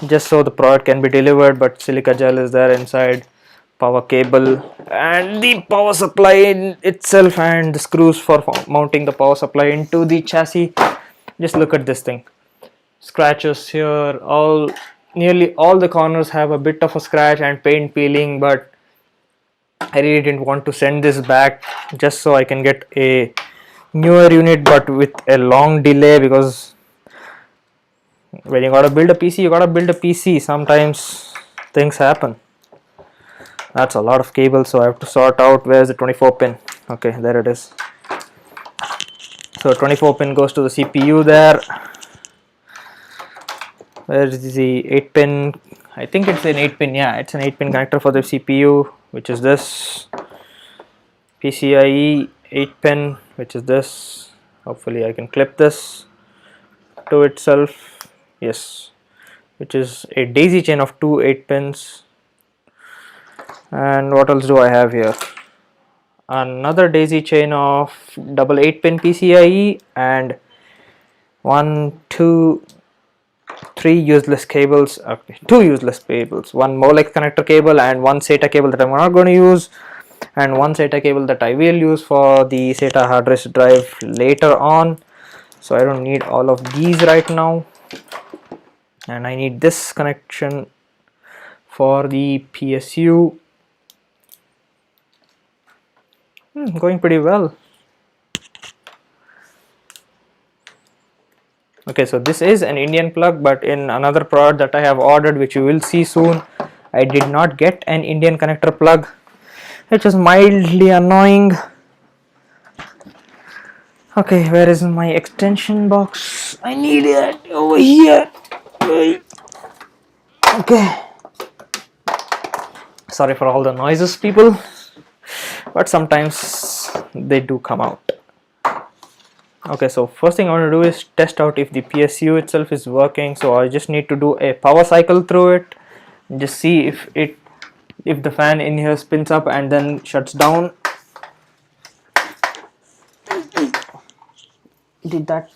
just so the product can be delivered, but silica gel is there inside, power cable and the power supply in itself, and the screws for mounting the power supply into the chassis. Just look at this thing, scratches here, nearly all the corners have a bit of a scratch and paint peeling, but I really didn't want to send this back just so I can get a newer unit but with a long delay, because when you gotta build a PC, you gotta build a PC. Sometimes things happen. That's a lot of cables, so I have to sort out where's the 24 pin. Okay, there it is. So 24 pin goes to the CPU there. Where is the 8 pin? I think it's an 8 pin. Yeah, it's an 8 pin connector for the CPU, which is this. PCIe 8 pin, which is this. Hopefully I can clip this to itself. Yes, which is a daisy chain of two 8 pins. And what else do I have here? Another daisy chain of double 8 pin PCIe and 1, 2, 3 useless cables. Okay, 2 useless cables. One Molex connector cable and one SATA cable that I'm not going to use, and one SATA cable that I will use for the SATA hard disk drive later on. So I don't need all of these right now, and I need this connection for the PSU. Going pretty well. Okay, so this is an Indian plug, but in another product that I have ordered, which you will see soon, I did not get an Indian connector plug, which is mildly annoying. Okay, where is my extension box? I need it over here. Okay, sorry for all the noises, people, but sometimes they do come out. Okay, so first thing I want to do is test out if the PSU itself is working. So I just need to do a power cycle through it, and just see if the fan in here spins up and then shuts down. Did that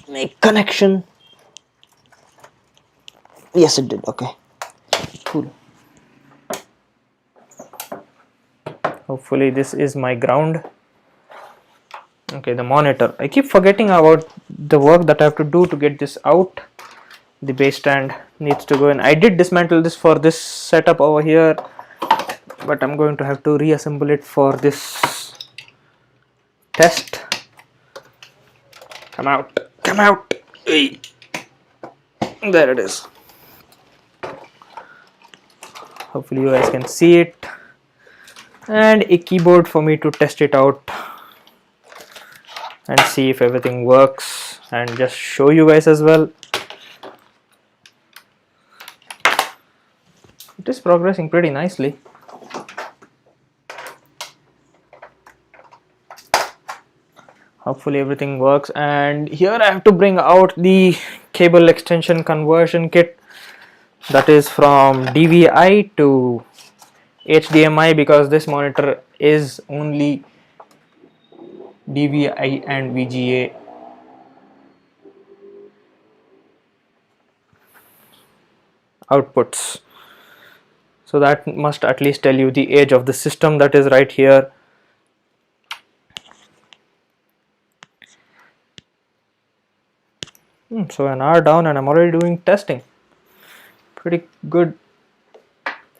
make connection? Yes, it did. Okay, cool. Hopefully this is my ground. Okay, the monitor. I keep forgetting about the work that I have to do to get this out. The base stand needs to go in. I did dismantle this for this setup over here, but I'm going to have to reassemble it for this test. Come out, come out. There it is. Hopefully you guys can see it, and a keyboard for me to test it out and see if everything works, and just show you guys as well. It is progressing pretty nicely. Hopefully everything works. And here I have to bring out the cable extension conversion kit, that is from DVI to HDMI, because this monitor is only DVI and VGA. Outputs. So that must at least tell you the age of the system that is right here. So an hour down and I'm already doing testing. Pretty good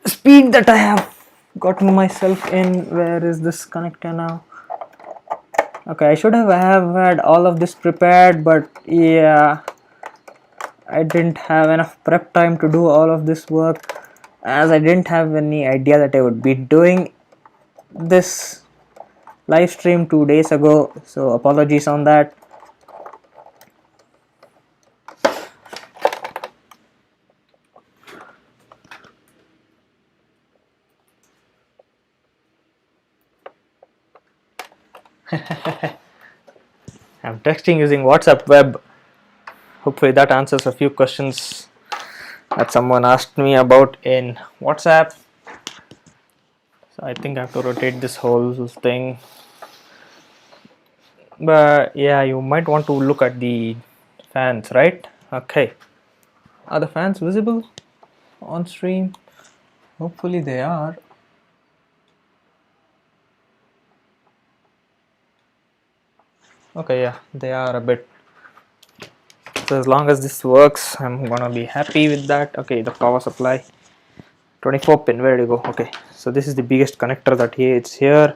speed that I have gotten myself in. Where is this connector now? Okay, I should have had all of this prepared, but yeah, I didn't have enough prep time to do all of this work, as I didn't have any idea that I would be doing this live stream 2 days ago, so apologies on that. I'm texting using WhatsApp web. Hopefully that answers a few questions that someone asked me about in WhatsApp. So I think I have to rotate this whole thing. But yeah, you might want to look at the fans, right? Okay. Are the fans visible on stream? Hopefully they are. Okay, yeah, they are a bit. So as long as this works, I'm gonna be happy with that. Okay, the power supply, 24 pin, where do you go? Okay, so this is the biggest connector that it's here.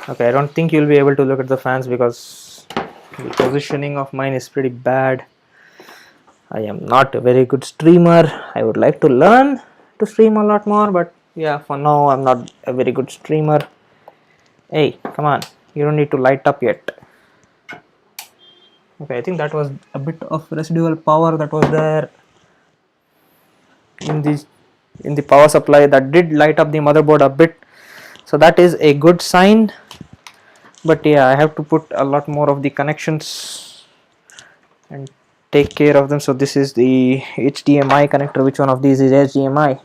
Okay, I don't think you'll be able to look at the fans because the positioning of mine is pretty bad. I am not a very good streamer. I would like to learn to stream a lot more, but yeah, for now I'm not a very good streamer. Hey, come on, you don't need to light up yet. Okay, I think that was a bit of residual power that was there in the power supply that did light up the motherboard a bit, so that is a good sign. But yeah, I have to put a lot more of the connections and take care of them. So this is the HDMI connector. Which one of these is HDMI?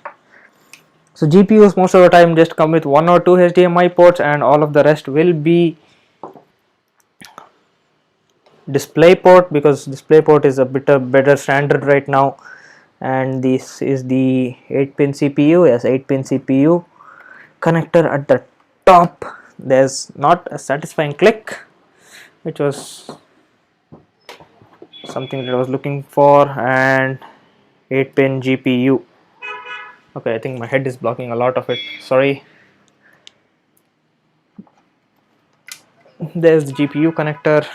So GPUs most of the time just come with 1 or 2 HDMI ports, and all of the rest will be DisplayPort, because DisplayPort is a bit of better standard right now. And this is the 8-pin CPU. Yes, 8-pin CPU connector at the top. There's not a satisfying click, which was something that I was looking for. And 8-pin GPU. Okay, I think my head is blocking a lot of it, sorry. There's the GPU connector.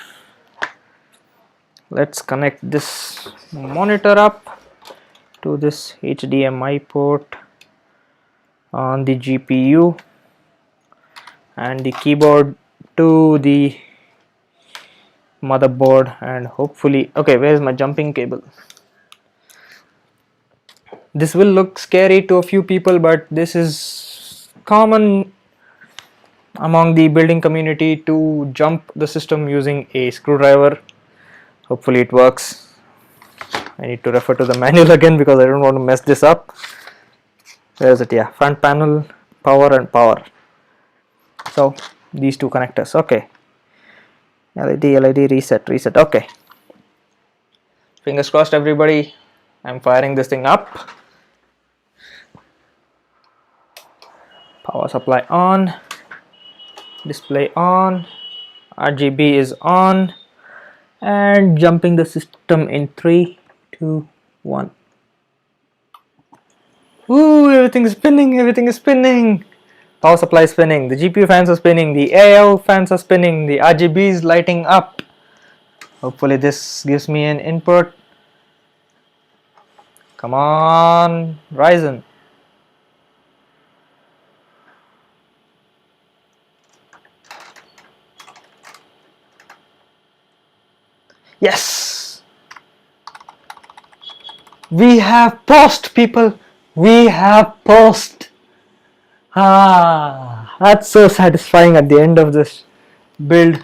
Let's connect this monitor up to this HDMI port on the GPU, and the keyboard to the motherboard. And hopefully, okay, where's my jumping cable? This will look scary to a few people, but this is common among the building community to jump the system using a screwdriver. Hopefully it works. I need to refer to the manual again because I don't want to mess this up. Where is it? Yeah, front panel, power and power. So these two connectors. Okay, LED reset. Okay, fingers crossed everybody. I'm firing this thing up. Power supply on, display on, RGB is on, and jumping the system in 3, 2, 1. Ooh, everything is spinning. Power supply is spinning, the GPU fans are spinning, the AIO fans are spinning, the RGB is lighting up. Hopefully this gives me an input. Come on, Ryzen. Yes! We have post, people! We have post! Ah, that's so satisfying at the end of this build.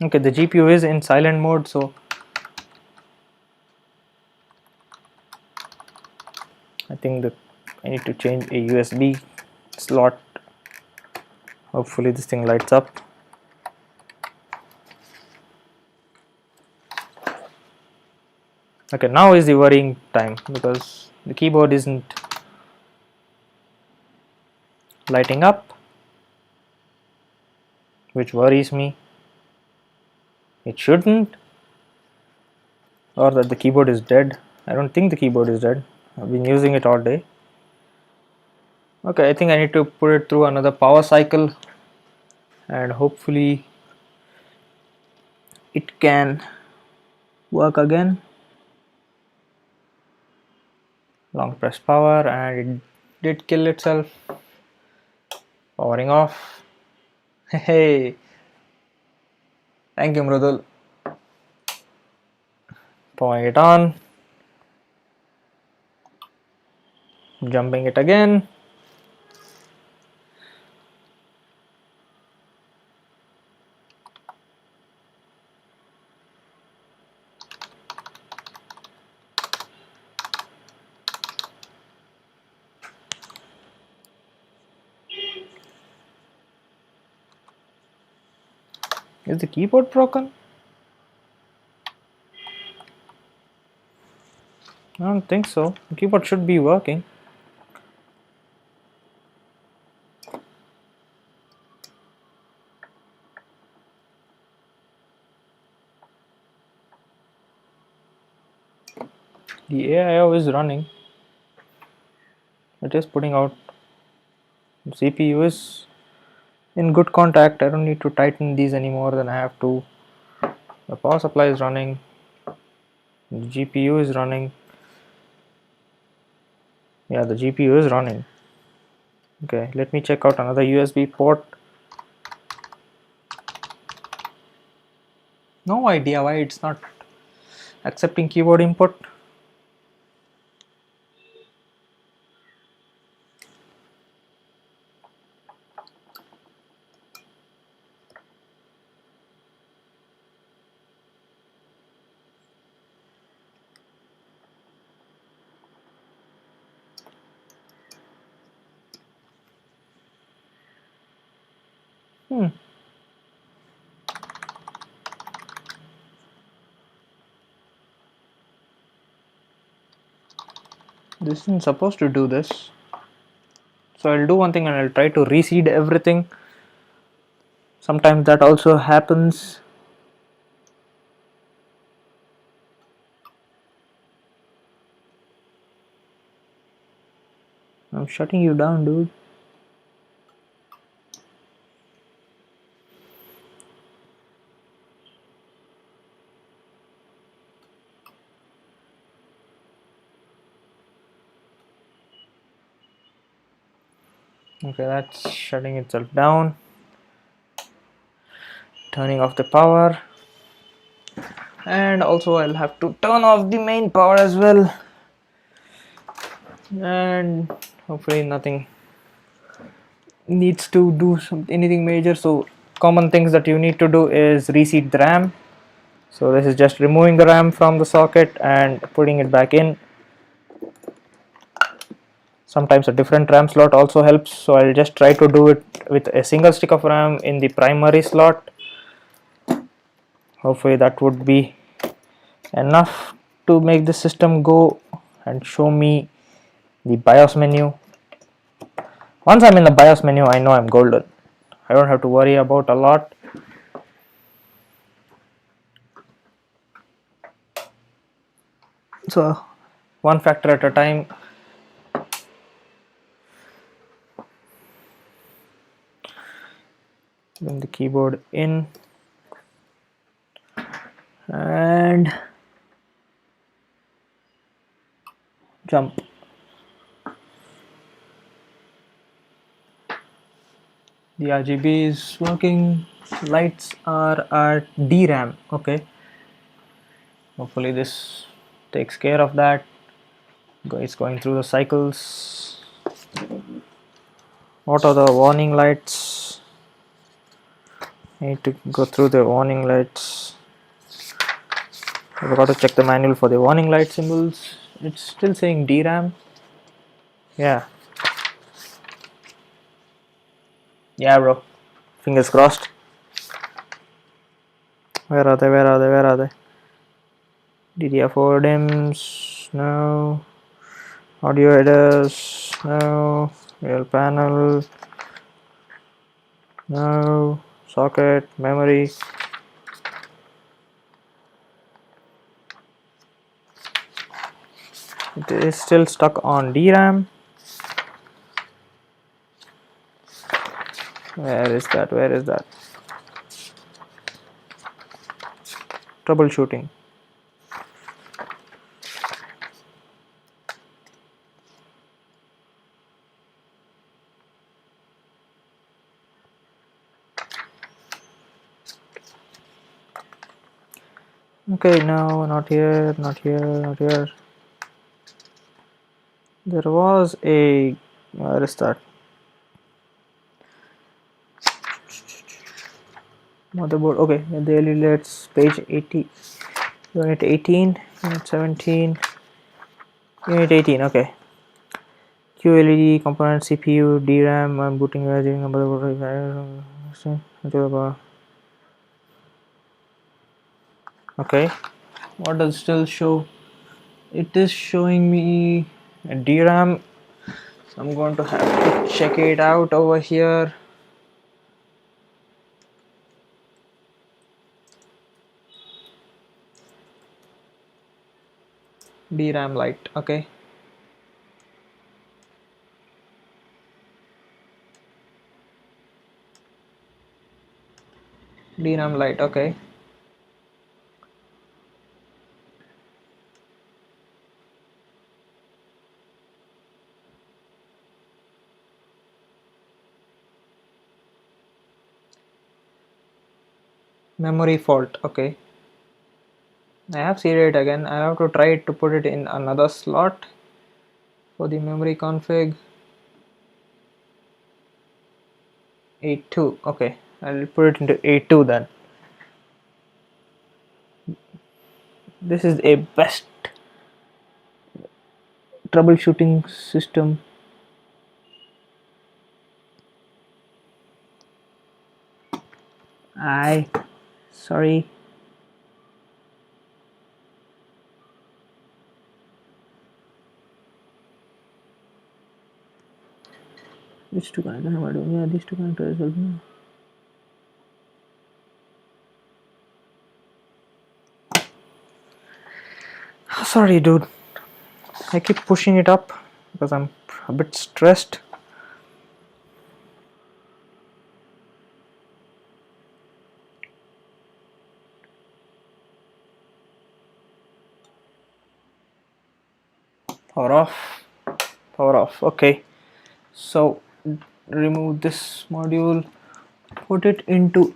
Okay, the GPU is in silent mode, so I think that I need to change a USB slot. Hopefully this thing lights up. Okay, now is the worrying time because the keyboard isn't lighting up, which worries me. It shouldn't, or that the keyboard is dead. I don't think the keyboard is dead. I've been using it all day. Okay, I think I need to put it through another power cycle and hopefully it can work again. Long press power, and it did kill itself. Powering off. Hey, thank you, Mrudul. powering it on, jumping it again. Is the keyboard broken? I don't think so. The keyboard should be working. The AIO is running. It is putting out. The CPU is in good contact. I don't need to tighten these any more than I have to. The power supply is running. The GPU is running. Yeah, the GPU is running. Okay, let me check out another USB port. No idea why it's not accepting keyboard input. This isn't supposed to do this. So I'll do one thing and I'll try to reseed everything. Sometimes that also happens. I'm shutting you down, dude. Okay, that's shutting itself down. Turning off the power. And also I'll have to turn off the main power as well. And hopefully nothing needs to do anything major. So common things that you need to do is reseat the RAM. So this is just removing the RAM from the socket and putting it back in. Sometimes a different RAM slot also helps, so I'll just try to do it with a single stick of RAM in the primary slot. Hopefully that would be enough to make the system go and show me the BIOS menu. Once I'm in the BIOS menu, I know I'm golden. I don't have to worry about a lot. So one factor at a time. Bring the keyboard in and jump. The RGB is working. Lights are at DRAM. Okay. Hopefully this takes care of that. It's going through the cycles. What are the warning lights? I need to go through the warning lights. I forgot to check the manual for the warning light symbols. It's still saying DRAM. Yeah. Yeah, bro. Fingers crossed. Where are they? Where are they? Where are they? DDR4 DIMMs. No. Audio headers. No. Real panel. No. Socket. Memory. It is still stuck on DRAM. Where is that? Where is that? Troubleshooting. Okay, no, not here, not here, not here. There was a, where is that? Motherboard, okay, daily let's page 80, unit 18, unit 17, unit 18, okay. QLED component, CPU, DRAM, I'm booting using motherboard. Okay, what does it still show? It is showing me a DRAM, so I'm going to have to check it out over here. DRAM light, okay. DRAM light, okay. Memory fault, okay. I have seen it again. I have to try to put it in another slot for the memory config. 82, okay. I'll put it into A2 then. This is a best troubleshooting system. Sorry. These two connectors am I doing? Yeah, these two connectors will be. Sorry, dude. I keep pushing it up because I'm a bit stressed. Power off. Power off. Okay. So remove this module. Put it into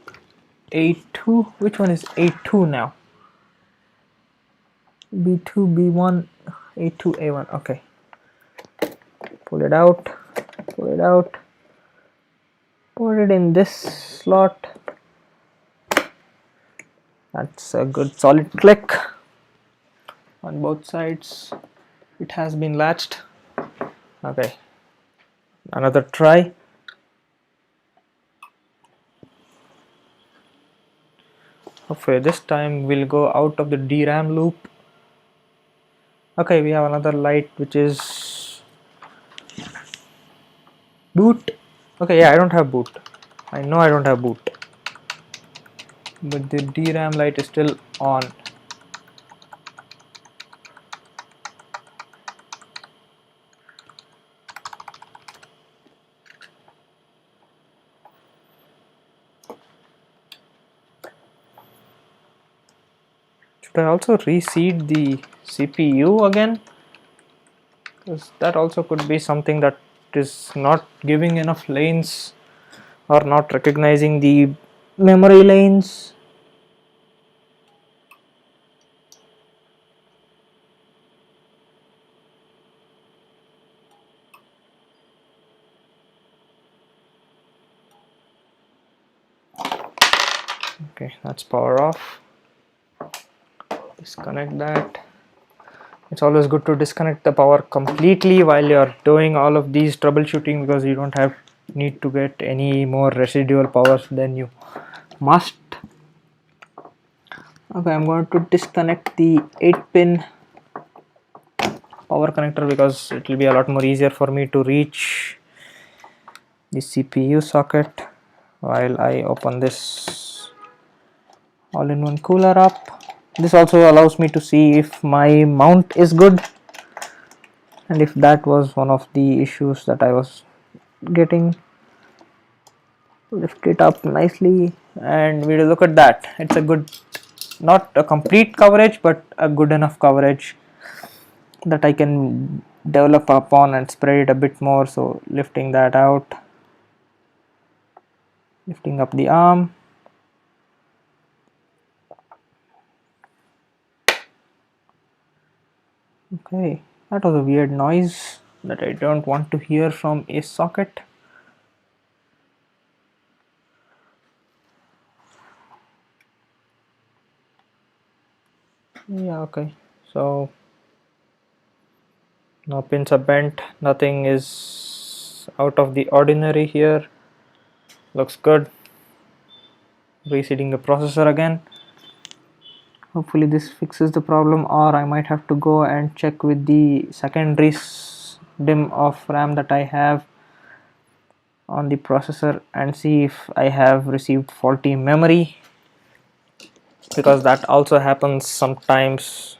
A2. Which one is A2 now? B2, B1, A2, A1. Okay. Pull it out. Pull it out. Put it in this slot. That's a good solid click on both sides. It has been latched. Okay. Another try. Okay, this time we'll go out of the DRAM loop. Okay, we have another light which is boot. Okay, yeah, I don't have boot. I know I don't have boot. But the DRAM light is still on. Should I also reseed the CPU again? Because that also could be something that is not giving enough lanes or not recognizing the memory lanes. Okay, that's power off. Disconnect that. It's always good to disconnect the power completely while you're doing all of these troubleshooting, because you don't have need to get any more residual powers than you must. Okay, I'm going to disconnect the 8-pin power connector because it will be a lot more easier for me to reach the CPU socket while I open this all-in-one cooler up. This also allows me to see if my mount is good, and if that was one of the issues that I was getting. Lift it up nicely and we'll look at that. It's a good, not a complete coverage, but a good enough coverage that I can develop upon and spread it a bit more. So lifting that out, lifting up the arm, Okay, that was a weird noise that I don't want to hear from a socket. Yeah, okay. So no pins are bent, nothing is out of the ordinary here. Looks good. Reseating the processor again. Hopefully this fixes the problem, or I might have to go and check with the secondary DIMM of RAM that I have on the processor and see if I have received faulty memory, because that also happens sometimes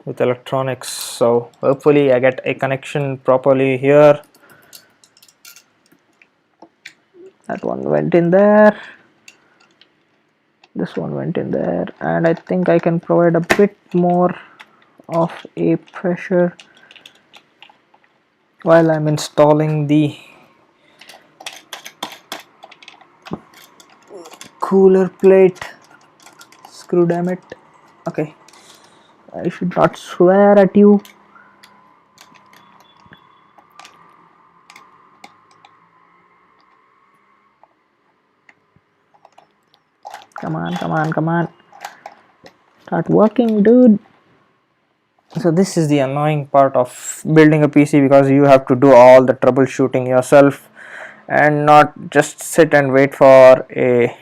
with electronics. So hopefully I get a connection properly here. That one went in there, this one went in there, and I think I can provide a bit more of a pressure while I'm installing the cooler plate. Screw, damn it. Okay, I should not swear at you. Come on, come on, come on. Start working, dude. So this is the annoying part of building a PC, because you have to do all the troubleshooting yourself and not just sit and wait for a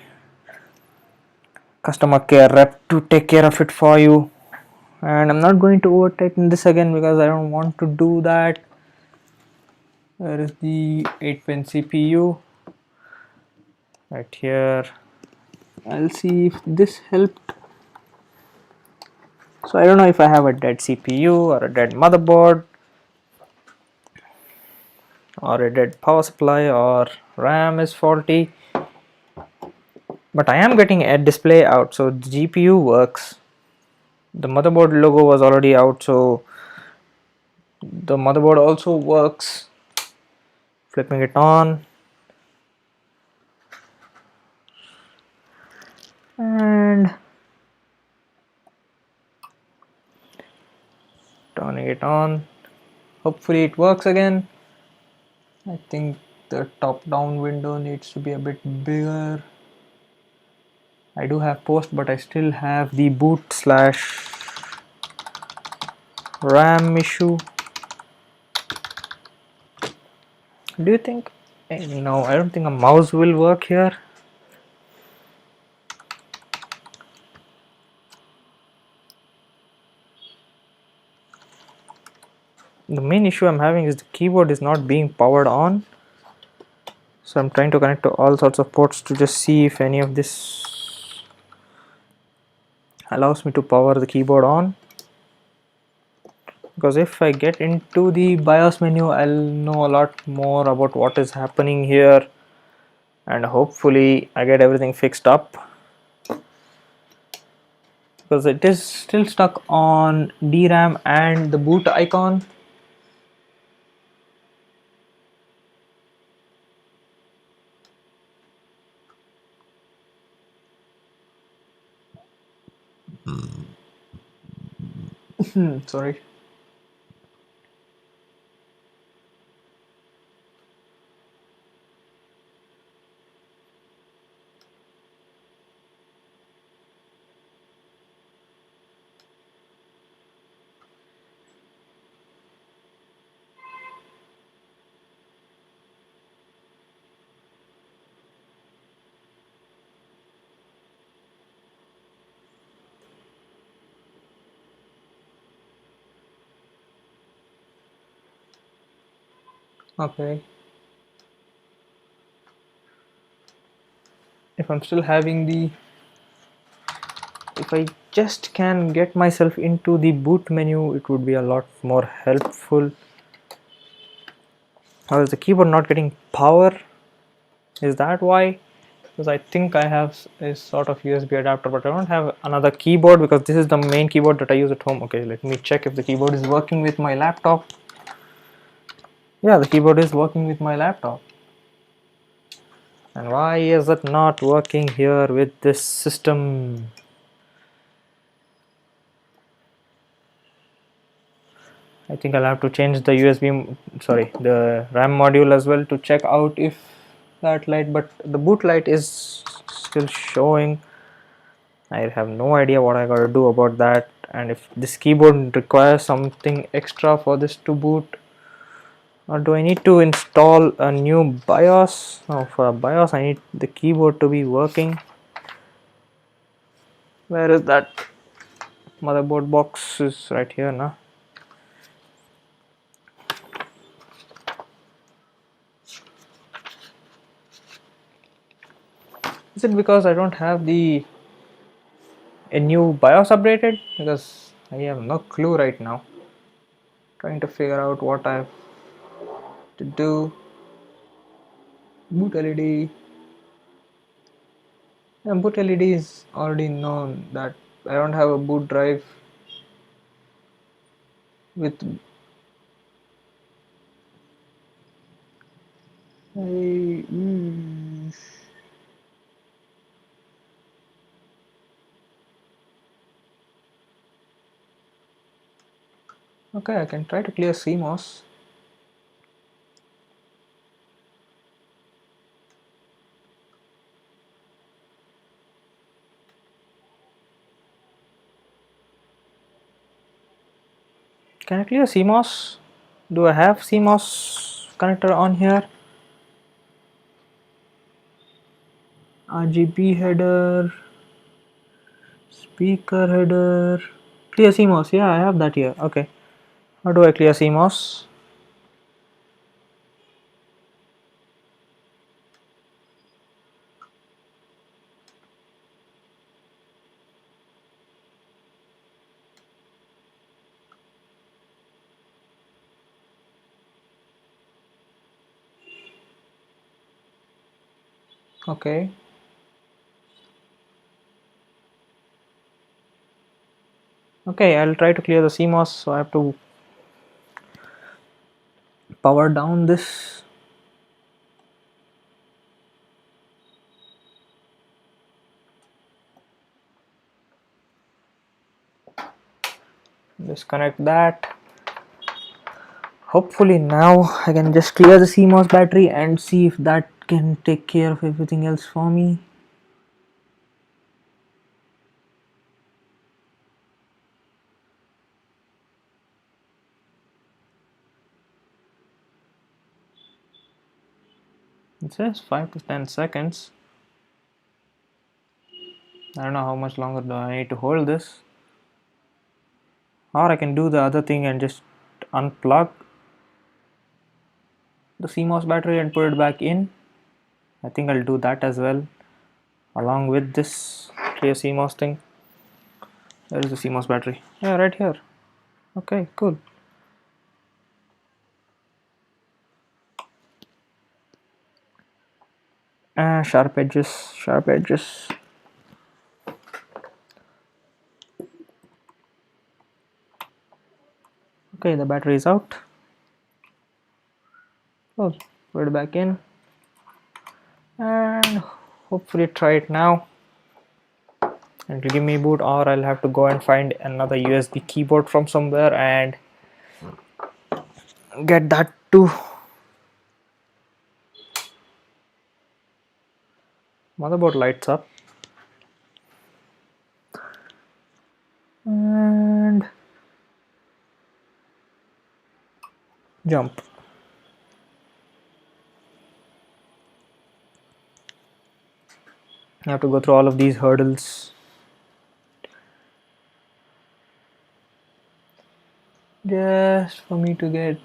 customer care rep to take care of it for you. And I'm not going to over tighten this again because I don't want to do that. Where is the 8-pin CPU? Right here. I'll see if this helped. So I don't know if I have a dead CPU or a dead motherboard or a dead power supply or RAM is faulty, but I am getting a display out, so the GPU works. The motherboard logo was already out, so the motherboard also works. Flipping it on and turning it on. Hopefully it works again. I think the top down window needs to be a bit bigger. I do have post, but I still have the boot slash RAM issue. Do you think, no, I don't think a mouse will work here. The main issue I'm having is the keyboard is not being powered on. So I'm trying to connect to all sorts of ports to just see if any of this allows me to power the keyboard on. Because if I get into the BIOS menu, I'll know a lot more about what is happening here, and hopefully I get everything fixed up. Because it is still stuck on DRAM and the boot icon. Sorry. Okay. If I'm still having the, if I just can get myself into the boot menu, it would be a lot more helpful. Or is the keyboard not getting power? Is that why? Because I think I have a sort of USB adapter, but I don't have another keyboard because this is the main keyboard that I use at home. Okay, let me check if the keyboard is working with my laptop. Yeah, the keyboard is working with my laptop. And why is it not working here with this system? I think I'll have to change the the RAM module as well to check out if that light, but the boot light is still showing. I have no idea what I gotta do about that, and if this keyboard requires something extra for this to boot, or do I need to install a new BIOS? No, for a BIOS I need the keyboard to be working. Where is that motherboard box? Is right here now. Is it because I don't have a new BIOS updated? Because I have no clue right now. Trying to figure out what I have to do. Boot LED. Yeah, boot LED is already known that I don't have a boot drive with. Okay, I can try to clear CMOS. Can I clear CMOS? Do I have CMOS connector on here? RGB header, speaker header, clear CMOS. Yeah, I have that here. Okay, how do I clear CMOS? Okay. Okay, I'll try to clear the CMOS. So I have to power down this. Disconnect that. Hopefully now I can just clear the CMOS battery and see if that can take care of everything else for me. It says 5 to 10 seconds. I don't know how much longer do I need to hold this. Or I can do the other thing and just unplug the CMOS battery and put it back in. I think I'll do that as well along with this clear CMOS thing. Where is the CMOS battery? Yeah, right here. Okay, cool. Sharp edges, sharp edges. Okay, the battery is out. Oh, put it back in and hopefully try it now. And it'll give me boot, or I'll have to go and find another USB keyboard from somewhere and get that too. Motherboard lights up and jump. I have to go through all of these hurdles just for me to get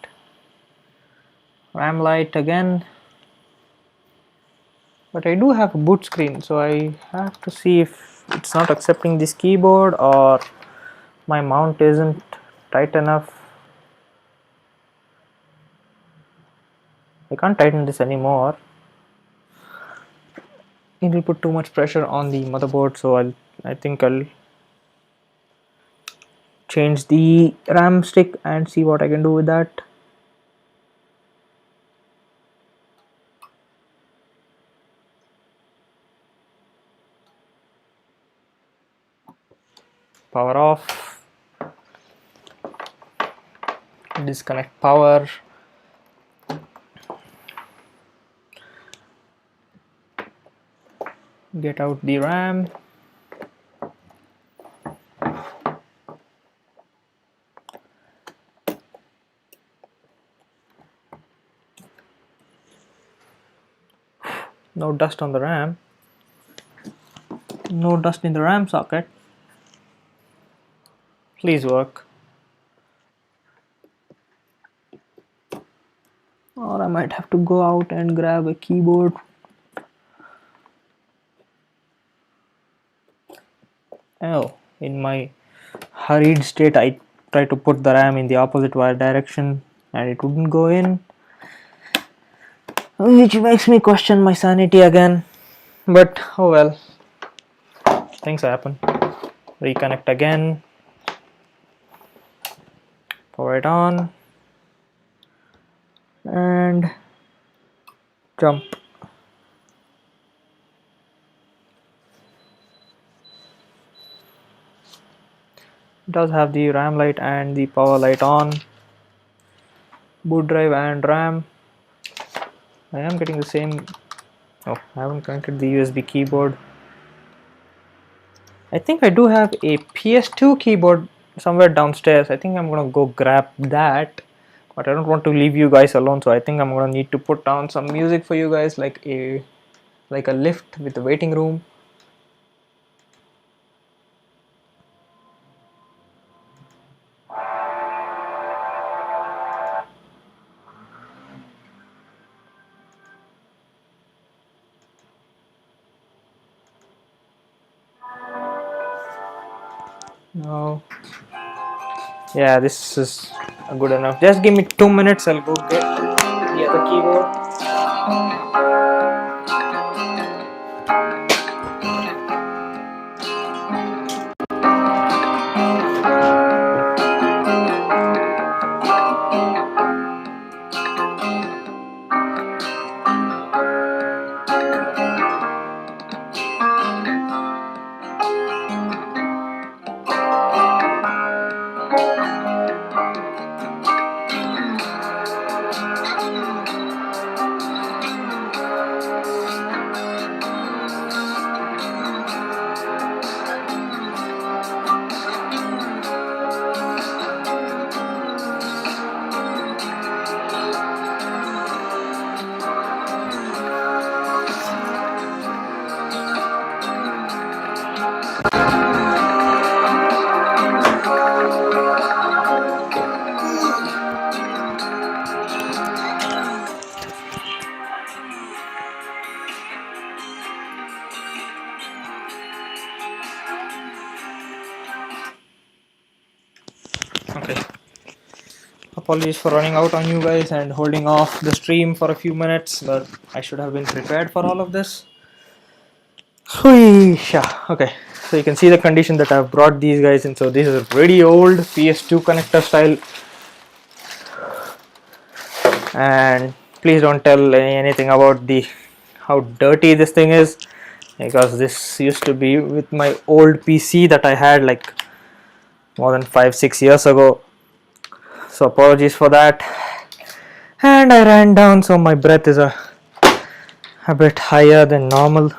RAM light again. But I do have a boot screen, so I have to see if it's not accepting this keyboard or my mount isn't tight enough. I can't tighten this anymore. It will put too much pressure on the motherboard, so I think I'll change the RAM stick and see what I can do with that. Power off. disconnect power. Get out the RAM. No dust on the RAM. No dust in the RAM socket. Please work. Or I might have to go out and grab a keyboard. Oh, in my hurried state, I tried to put the RAM in the opposite wire direction and it wouldn't go in, which makes me question my sanity again. But oh well, things happen. Reconnect again. Power it on and jump. It does have the RAM light and the power light on. Boot drive and RAM. I am getting the same. Oh, I haven't connected the USB keyboard. I think I do have a PS2 keyboard somewhere downstairs. I think I'm gonna go grab that, but I don't want to leave you guys alone, so I think I'm gonna need to put down some music for you guys, like a lift with a waiting room. No. Yeah, this is good enough. Just give me 2 minutes, I'll go get the other keyboard. Okay. Apologies for running out on you guys and holding off the stream for a few minutes, but I should have been prepared for all of this. Okay, so you can see the condition that I've brought these guys in. So this is a pretty old PS2 connector style, and please don't tell anything about how dirty this thing is, because this used to be with my old PC that I had like more than 5-6 years ago. So apologies for that. And I ran down, so my breath is a bit higher than normal.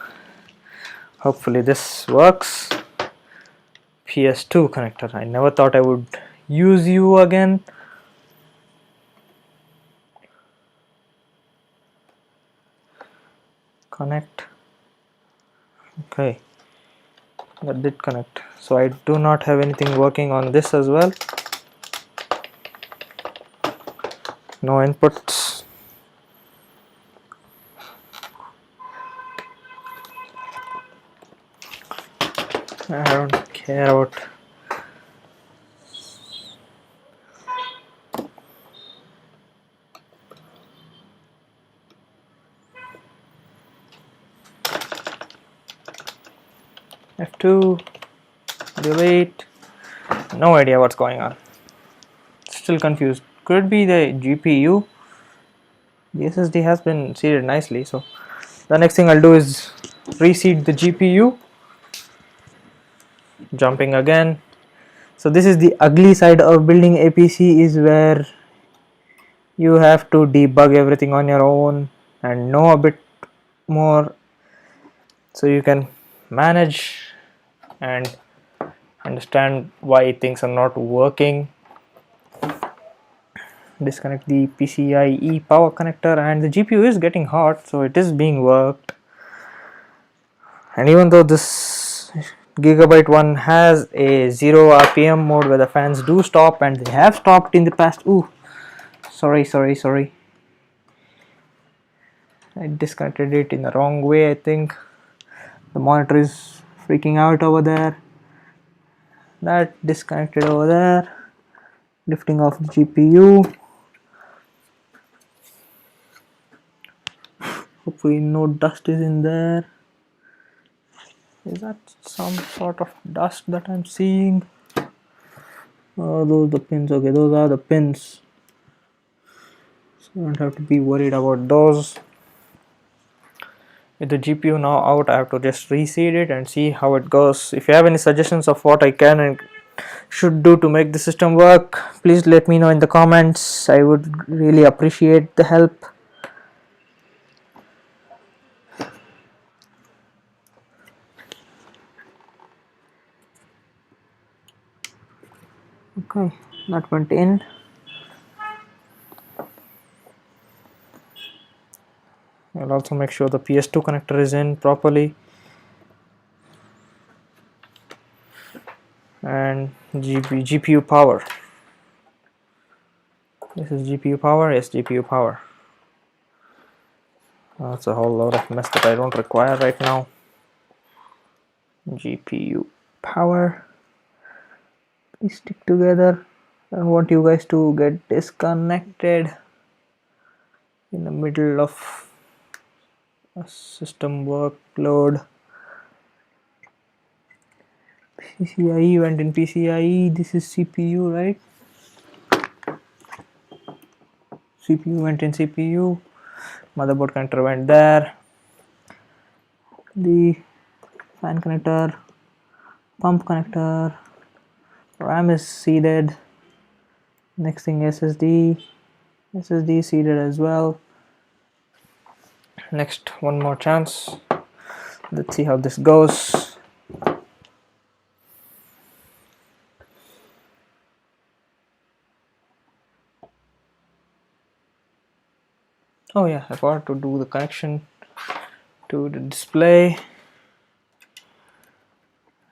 Hopefully this works. PS2 connector. I never thought I would use you again. Connect. Okay, that did connect. So I do not have anything working on this as well. No inputs. I don't care about F2, delete. No idea what's going on. Still confused. Could it be the GPU? The SSD has been seated nicely, so the next thing I'll do is reseat the GPU. Jumping again. So this is the ugly side of building a PC, is where you have to debug everything on your own and know a bit more so you can manage and understand why things are not working. Disconnect the PCIe power connector, and the GPU is getting hot, so it is being worked. And even though this Gigabyte one has a 0 RPM mode where the fans do stop, and they have stopped in the past. Ooh, sorry, I disconnected it in the wrong way. I think the monitor is freaking out over there. That disconnected over there. Lifting off the GPU. Hopefully no dust is in there. Is that some sort of dust that I'm seeing? Oh, those are the pins. Okay, those are the pins. So I don't have to be worried about those. With the GPU now out, I have to just reseed it and see how it goes. If you have any suggestions of what I can and should do to make the system work, please let me know in the comments. I would really appreciate the help. Okay, that went in. I'll also make sure the PS2 connector is in properly. And GPU power. This is GPU power, yes, GPU power. That's a whole lot of mess that I don't require right now. GPU power. Please stick together. I don't want you guys to get disconnected in the middle of a system workload. PCIe went in PCIe. This is CPU, right? CPU went in CPU. Motherboard connector went there. The fan connector, pump connector, RAM is seeded. Next thing, SSD seeded as well. Next, one more chance. Let's see how this goes. Oh yeah, I forgot to do the connection to the display,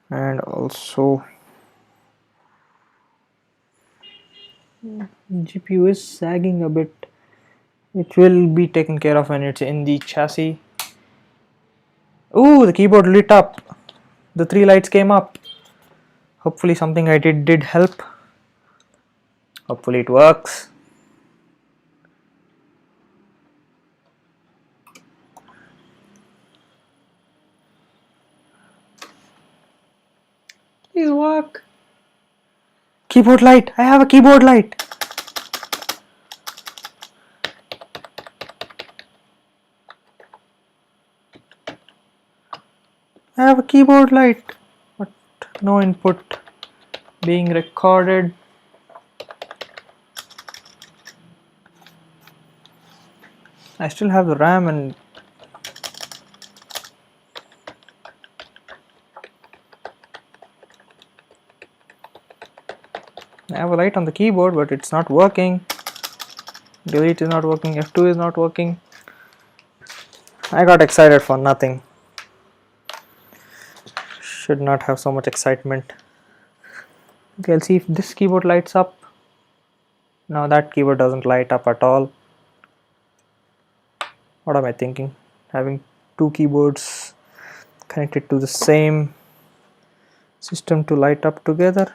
and also GPU is sagging a bit. It will be taken care of when it's in the chassis. Ooh, the keyboard lit up. The 3 lights came up. Hopefully something I did help. Hopefully it works. Please work. Keyboard light. I have a keyboard light. I have a keyboard light, but no input being recorded. I still have the RAM and I have a light on the keyboard, but it's not working. Delete is not working, F2 is not working. I got excited for nothing. Should not have so much excitement. Okay, I'll see if this keyboard lights up. Now that keyboard doesn't light up at all. What am I thinking? Having 2 keyboards connected to the same system to light up together.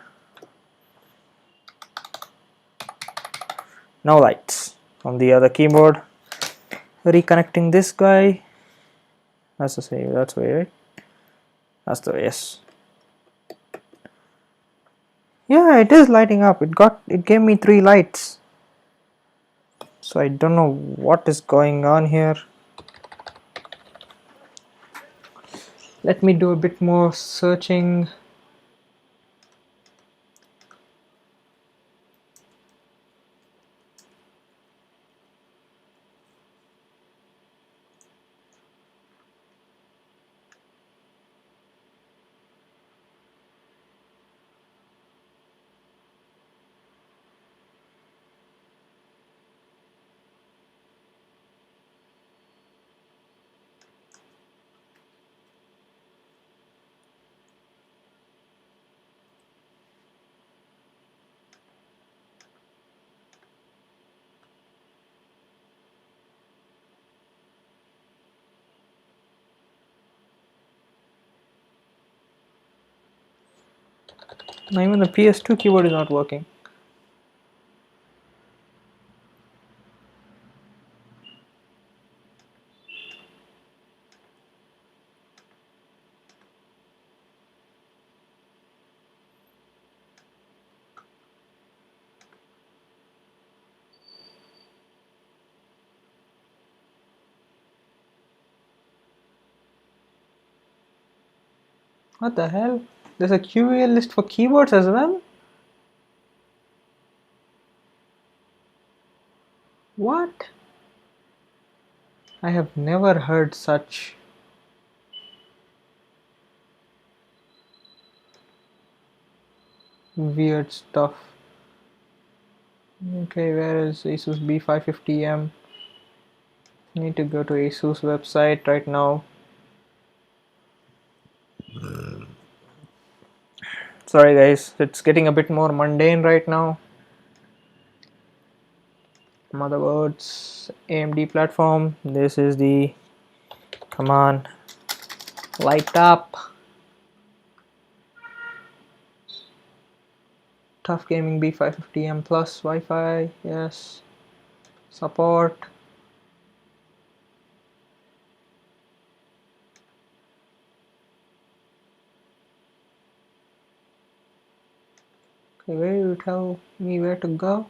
No lights on the other keyboard. Reconnecting this guy. That's the same. That's the way, right? That's the way. Yes. Yeah, it is lighting up. It gave me 3 lights. So I don't know what is going on here. Let me do a bit more searching. Even the PS2 keyboard is not working. What the hell? There's a QA list for keyboards as well? What? I have never heard such weird stuff. Okay, where is Asus B550M? Need to go to Asus website right now. Sorry guys, it's getting a bit more mundane right now. Motherboards, AMD platform. This is the, come on, light up. Tough Gaming B550M plus Wi-Fi, yes. Support. Okay, where do you tell me where to go?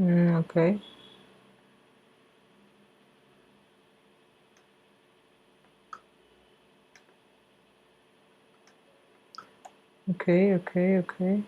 Okay. Okay.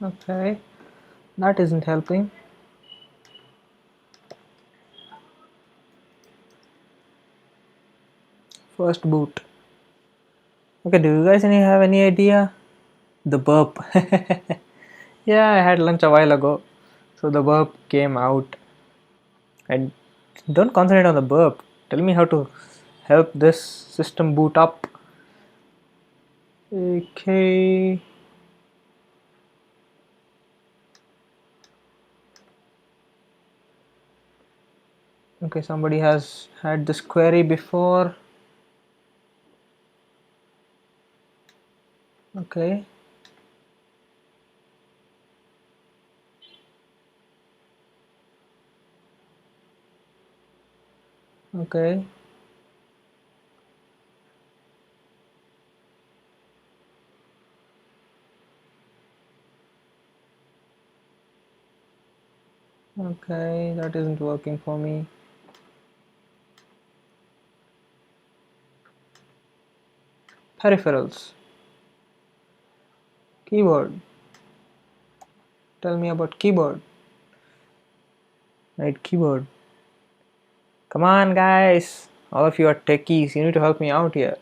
Okay, that isn't helping. First boot. Okay, do you guys have any idea? The burp. Yeah, I had lunch a while ago, so the burp came out. And don't concentrate on the burp. Tell me how to help this system boot up. Okay. Okay, somebody has had this query before. Okay. Okay. Okay, that isn't working for me. Peripherals. Keyboard. Tell me about keyboard. Right, keyboard. Come on, guys. All of you are techies. You need to help me out here.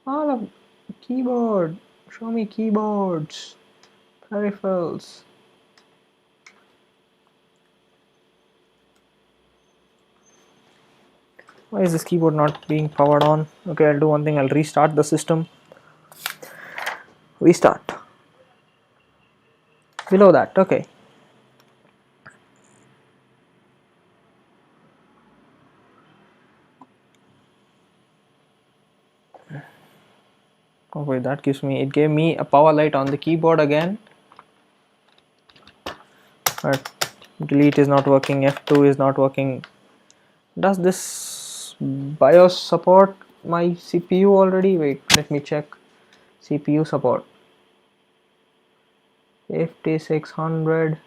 All of keyboard. Show me keyboards. Peripherals. Why is this keyboard not being powered on? Okay, I'll do one thing. I'll restart the system. Restart. Below that. Okay. wait, that gives me, it gave me a power light on the keyboard again, but delete is not working, F2 is not working. Does this BIOS support my CPU already? Wait, let me check. CPU support 5600.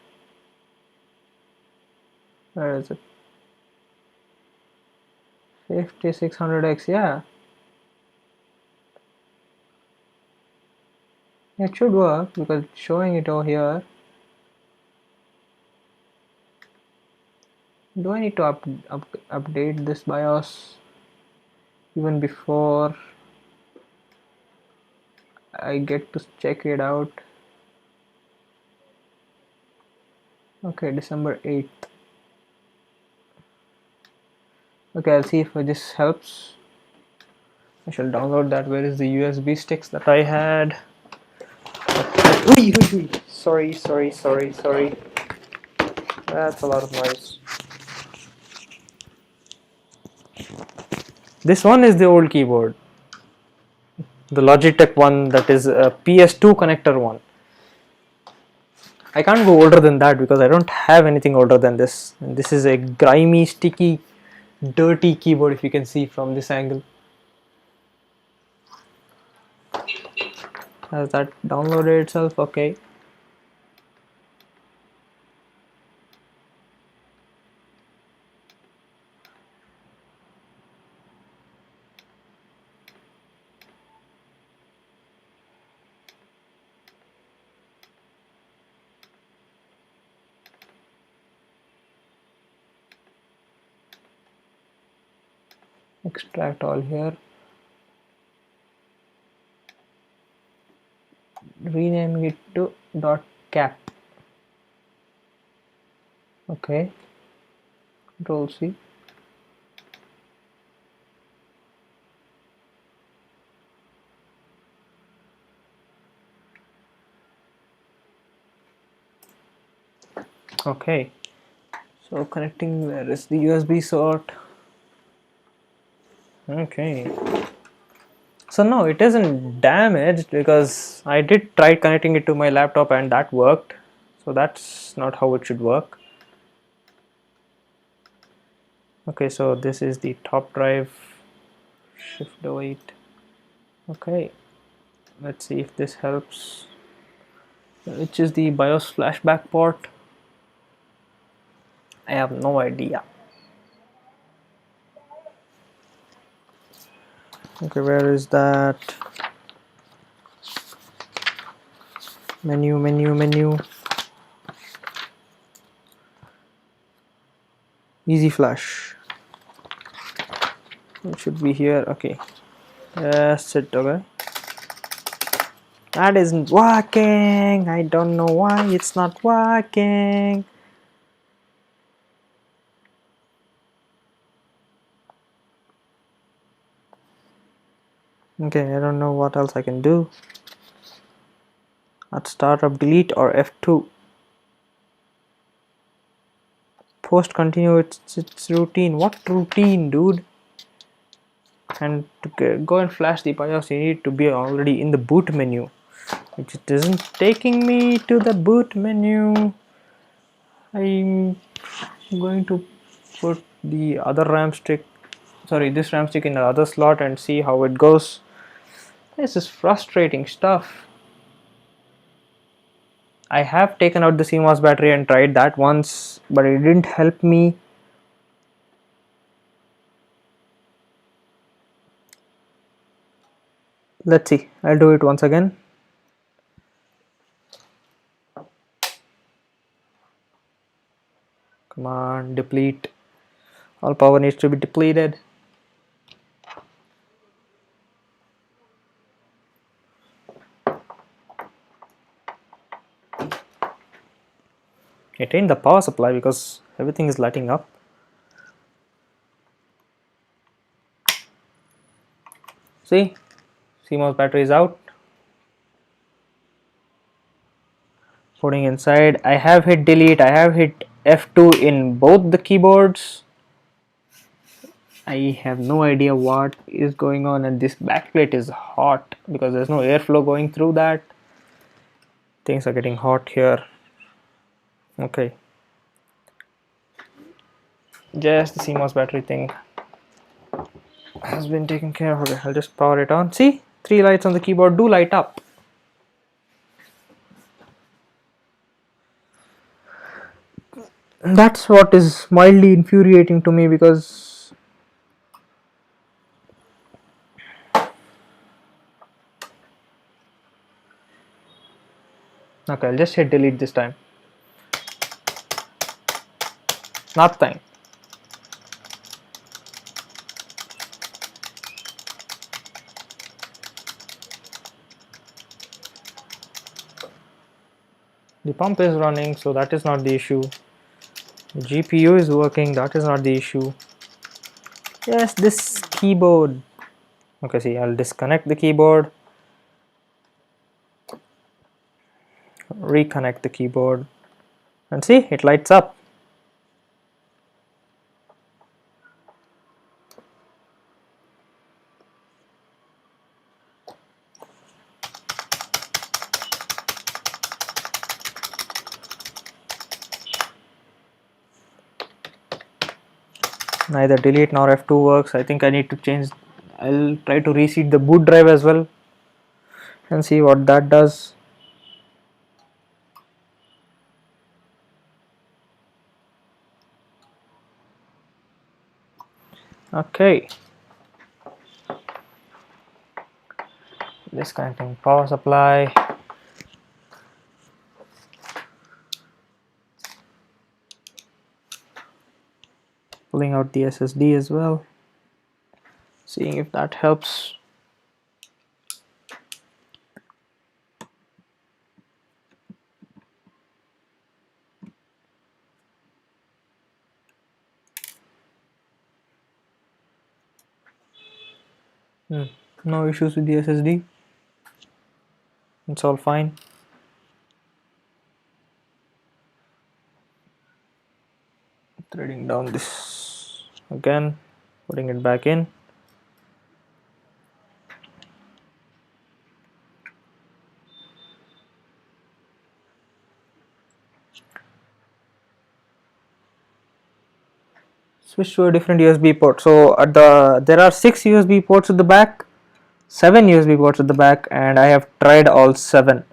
Where is it? 5600X, yeah. It should work because it's showing it over here. Do I need to update this BIOS even before I get to check it out? Okay, December 8th. Okay, I'll see if this helps. I shall download that. Where is the USB sticks that I had? Sorry. That's a lot of noise. This one is the old keyboard. The Logitech one, that is a PS2 connector one. I can't go older than that because I don't have anything older than this. And this is a grimy, sticky, dirty keyboard, if you can see from this angle. Has that downloaded itself? Okay. Extract all here. Renaming it to .cap. Okay. Control C. Okay. So connecting, where is the USB slot? Okay. So no, it isn't damaged because I did try connecting it to my laptop and that worked. So that's not how it should work. Okay, so this is the top drive. Shift 08. Okay, let's see if this helps. Which is the BIOS flashback port? I have no idea. Okay, where is that? Menu. Easy flash. It should be here. Okay. Yes, it okay. That isn't working. I don't know why it's not working. Okay, I don't know what else I can do. At startup, delete or F2. Post continue its routine. What routine, dude? And to go and flash the BIOS, you need to be already in the boot menu, which it isn't taking me to the boot menu. I'm going to put the other RAM stick, sorry, this RAM stick in the other slot and see how it goes. This is frustrating stuff. I have taken out the CMOS battery and tried that once, but it didn't help me. Let's see, I'll do it once again. Come on, deplete. All power needs to be depleted. It ain't the power supply because everything is lighting up. See, CMOS battery is out. Putting inside. I have hit delete. I have hit F2 in both the keyboards, I have no idea what is going on, and this backplate is hot because there's no airflow going through that. Things are getting hot here. Okay, just the CMOS battery thing has been taken care of. Okay, I'll just power it on. See, 3 lights on the keyboard do light up. That's what is mildly infuriating to me, because okay, I'll just hit delete this time. Nothing. The pump is running, so that is not the issue. The GPU is working, that is not the issue. Yes, this keyboard. Okay, see, I'll disconnect the keyboard, reconnect the keyboard, and see, it lights up. Neither delete nor F2 works. I think I need to change. I'll try to reseat the boot drive as well and see what that does. Okay, disconnecting power supply. Pulling out the SSD as well, seeing if that helps. No issues with the SSD, it's all fine. Threading down this again, putting it back in. Switch to a different USB port. So at there are 6 USB ports at the back, 7 USB ports at the back, and I have tried all 7.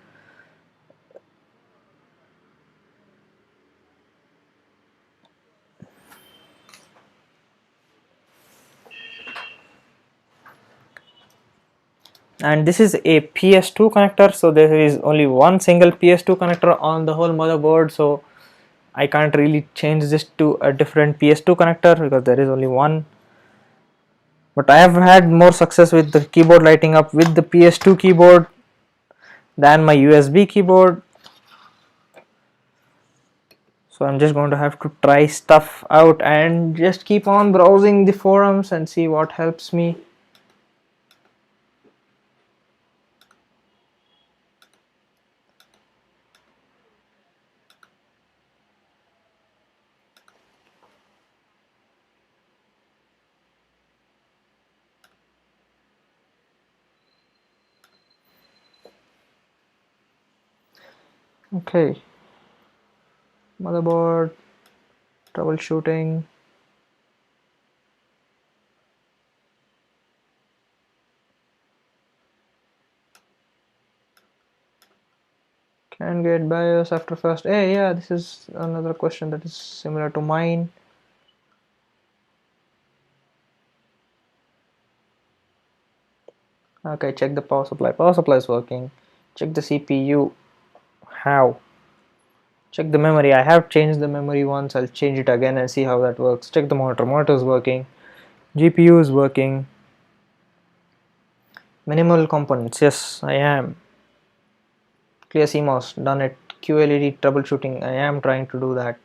And this is a PS2 connector, so there is only one single PS2 connector on the whole motherboard, so I can't really change this to a different PS2 connector because there is only one. But I have had more success with the keyboard lighting up with the PS2 keyboard than my USB keyboard. So I'm just going to have to try stuff out and just keep on browsing the forums and see what helps me. Okay, motherboard, troubleshooting. Can get BIOS after first. Hey, yeah, this is another question that is similar to mine. Okay, check the power supply. Power supply is working. Check the CPU. How? Check the memory. I have changed the memory once. I'll change it again and see how that works. Check the monitor. Monitor is working. GPU is working. Minimal components. Yes, I am. Clear CMOS. Done it. QLED troubleshooting. I am trying to do that.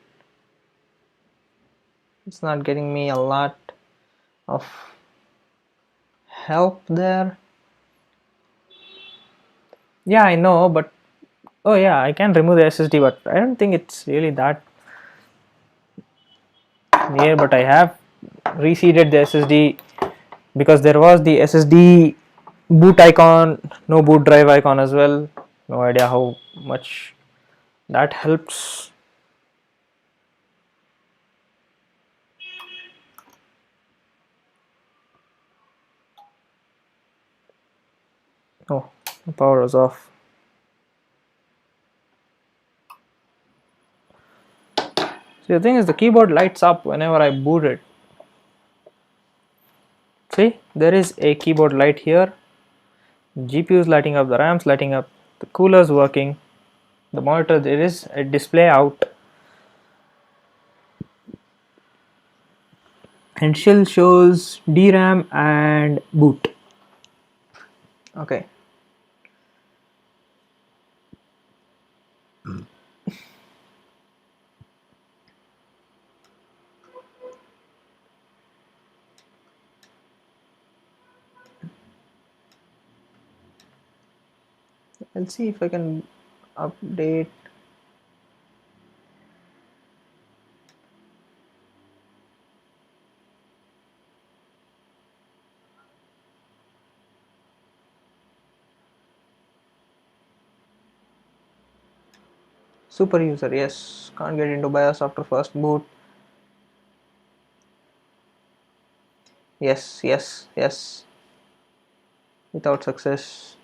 It's not getting me a lot of help there. Yeah, I know, but oh yeah, I can remove the SSD, but I don't think it's really that near. But I have reseeded the SSD because there was the SSD boot icon, no boot drive icon as well. No idea how much that helps. Oh, the power was off. See, the thing is, the keyboard lights up whenever I boot it. See, there is a keyboard light here. GPU is lighting up, the RAM's lighting up, the cooler's working, the monitor, there is a display out, and still shows DRAM and boot. Okay. Let's see if I can update. Super user, yes, can't get into BIOS after first boot. Yes, yes, yes. Without success.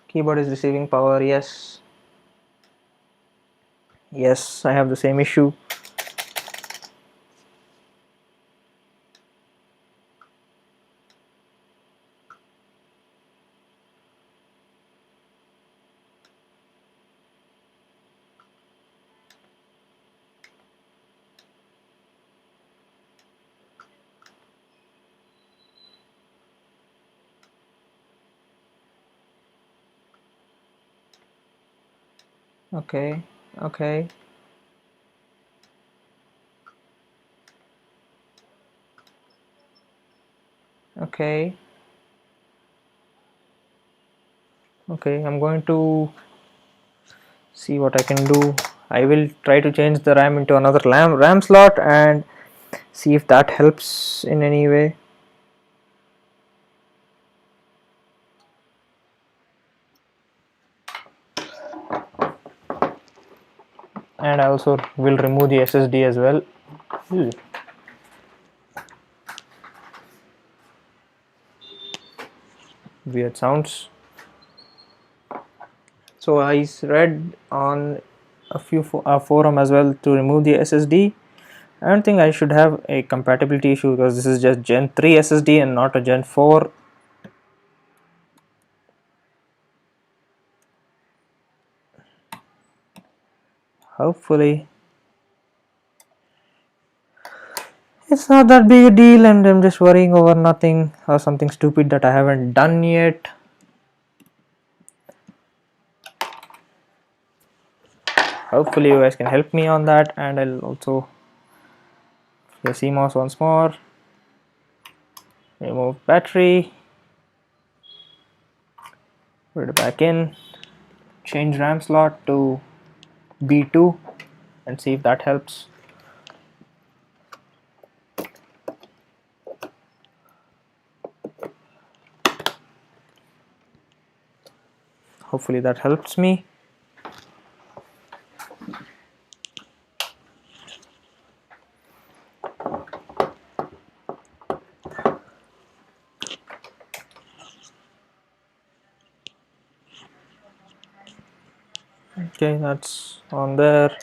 Keyboard is receiving power, yes. Yes, I have the same issue. Okay, okay. Okay. Okay, I'm going to see what I can do. I will try to change the RAM into another RAM slot and see if that helps in any way. And I also will remove the SSD as well. Weird sounds. So I read on a few forum as well to remove the SSD. I don't think I should have a compatibility issue because this is just Gen 3 SSD and not a Gen 4. Hopefully it's not that big a deal and I'm just worrying over nothing or something stupid that I haven't done yet. Hopefully you guys can help me on that, and I'll also the CMOS once more, remove battery, put it back in, change RAM slot to B2 and see if that helps. Hopefully that helps me. Okay, that's on there.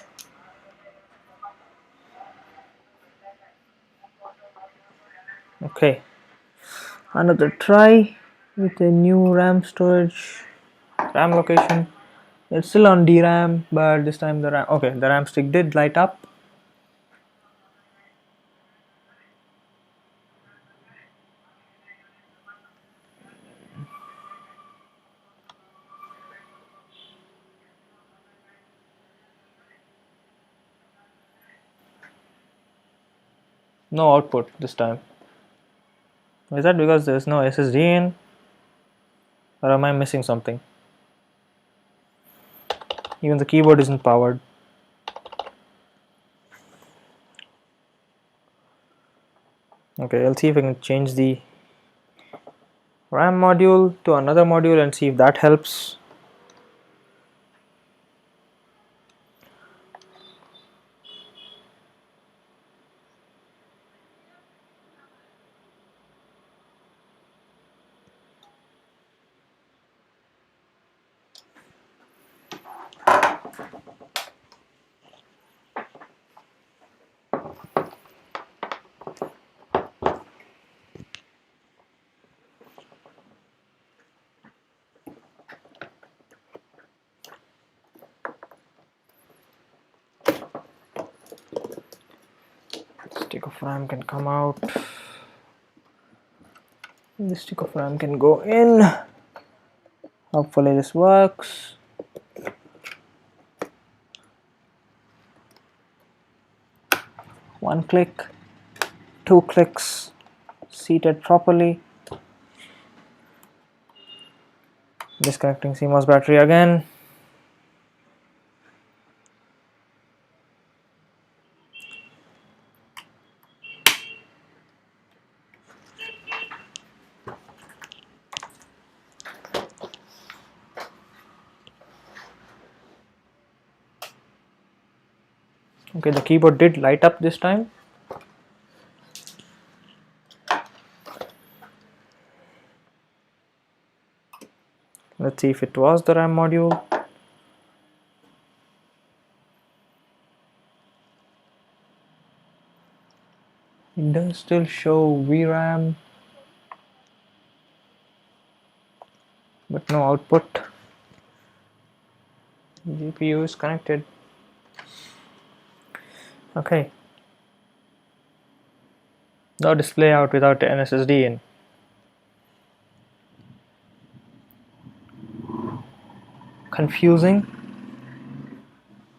Okay, another try with a new RAM storage, RAM location. It's still on DRAM, but this time the RAM, okay, the RAM stick did light up. No output this time. Is that because there's no SSD in, or am I missing something? Even the keyboard isn't powered. Okay, I'll see if I can change the RAM module to another module and see if that helps. Stick of RAM can come out. The stick of RAM can go in. Hopefully this works. One click, 2 clicks, seated properly. Disconnecting CMOS battery again. Okay, the keyboard did light up this time. Let's see if it was the RAM module. It does still show VRAM, but no output. GPU is connected. Okay. No display out without an SSD in. Confusing.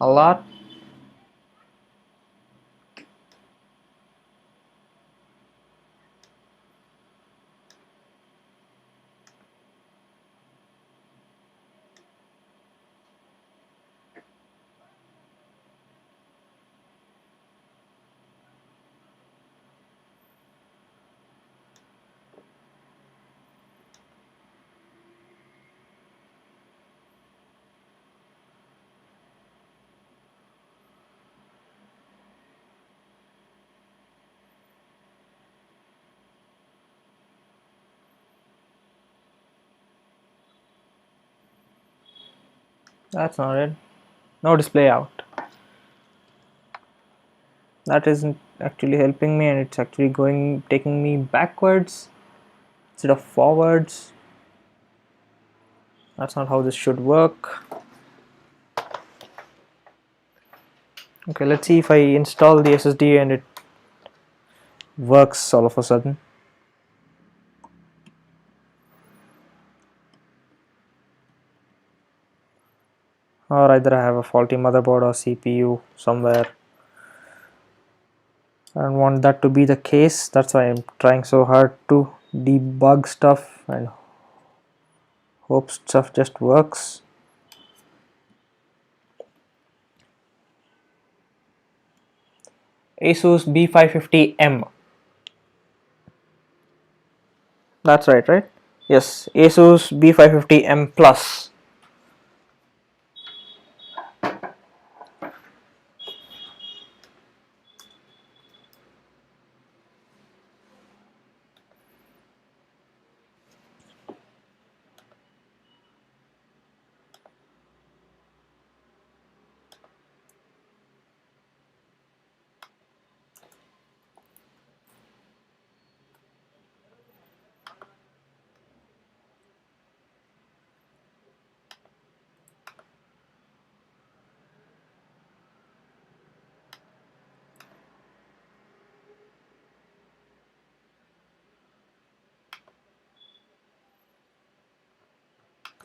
A lot. That's not it. No display out. That isn't actually helping me, and it's actually taking me backwards instead of forwards. That's not how this should work. Okay, let's see if I install the SSD and it works all of a sudden. Or either I have a faulty motherboard or CPU somewhere. I don't want that to be the case. That's why I'm trying so hard to debug stuff and hope stuff just works. Asus B550M. That's right? Yes, Asus B550M Plus.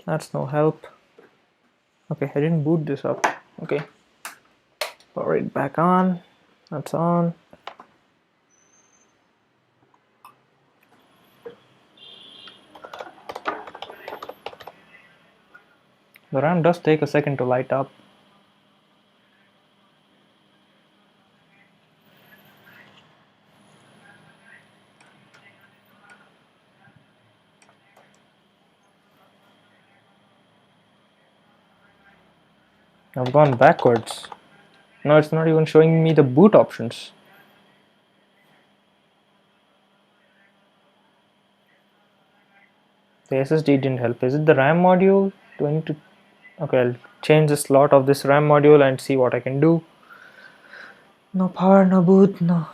That's no help. Okay, I didn't boot this up. Okay, power it back on. That's on. The RAM does take a second to light up. I've gone backwards. Now it's not even showing me the boot options. The SSD didn't help. Is it the RAM module? Do I need to... Okay, I'll change the slot of this RAM module and see what I can do. No power, no boot, no...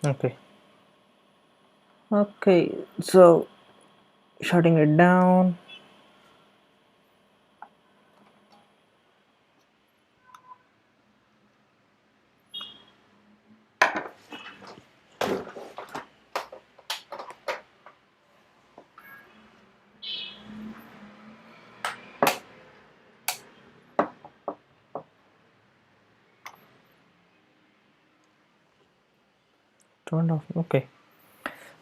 Okay. Okay, so shutting it down. Turned off. Okay.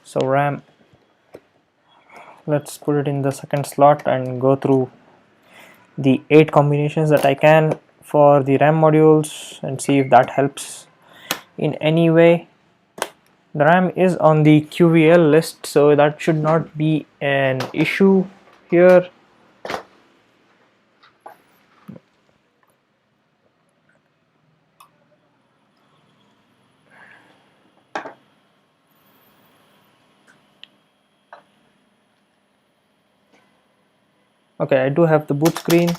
So RAM, let's put it in the second slot and go through the 8 combinations that I can for the RAM modules and see if that helps in any way. The RAM is on the QVL list, so that should not be an issue here. Okay, I do have the boot screen.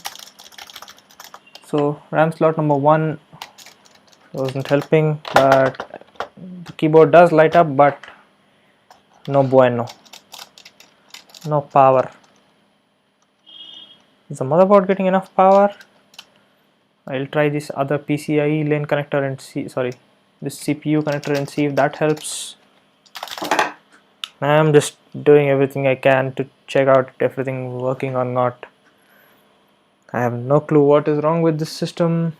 So RAM slot number 1 wasn't helping, but the keyboard does light up, but no bueno. No power. Is the motherboard getting enough power? I'll try this other PCIe lane connector and see, sorry, this CPU connector and see if that helps. I'm just doing everything I can to check out if everything working or not. I have no clue what is wrong with this system.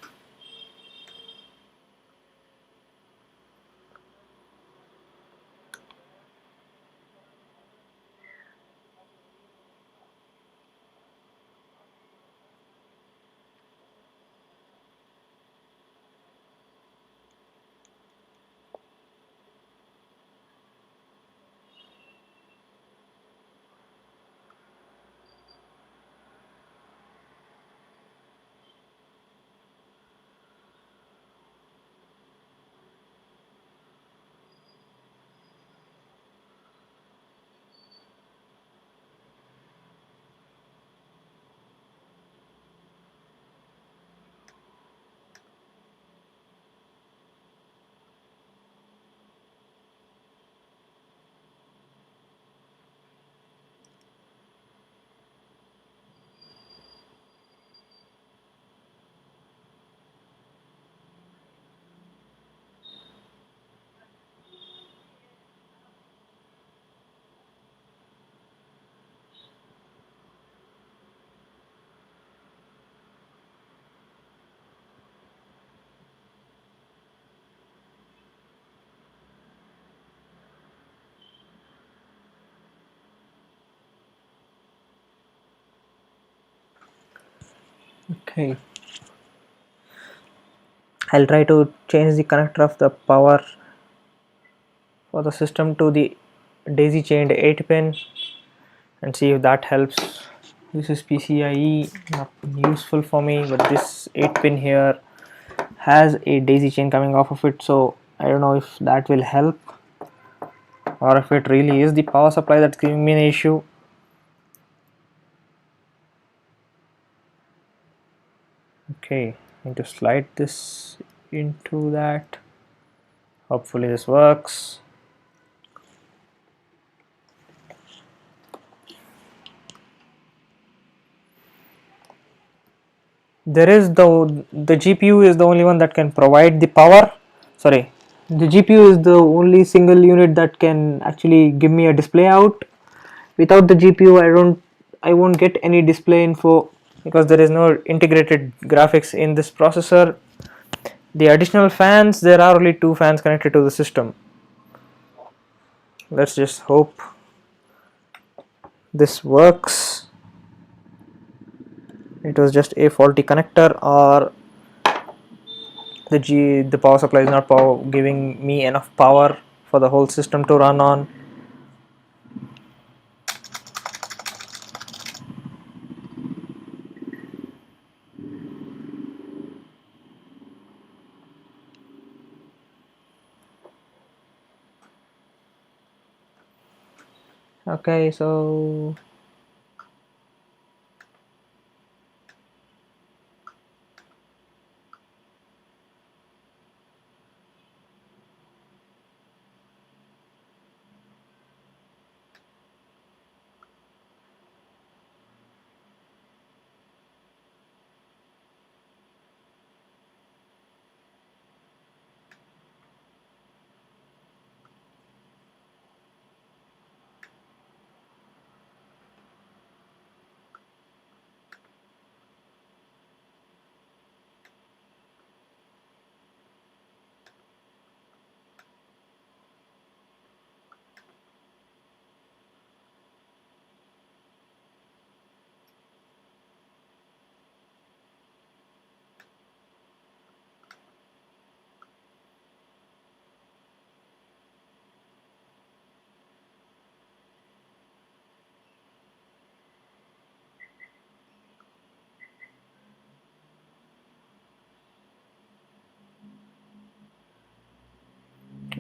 Okay, I'll try to change the connector of the power for the system to the daisy chained 8 pin and see if that helps. This is PCIe, not useful for me, but this 8 pin here has a daisy chain coming off of it, so I don't know if that will help or if it really is the power supply that's giving me an issue. Okay, need to slide this into that. Hopefully this works. There is the GPU is the only one that can provide the power. Sorry, the GPU is the only single unit that can actually give me a display out. Without the GPU, I won't get any display info because there is no integrated graphics in this processor. The additional fans, there are only two fans connected to the system. Let's just hope this works. It was just a faulty connector, or the power supply is not giving me enough power for the whole system to run on. Okay, so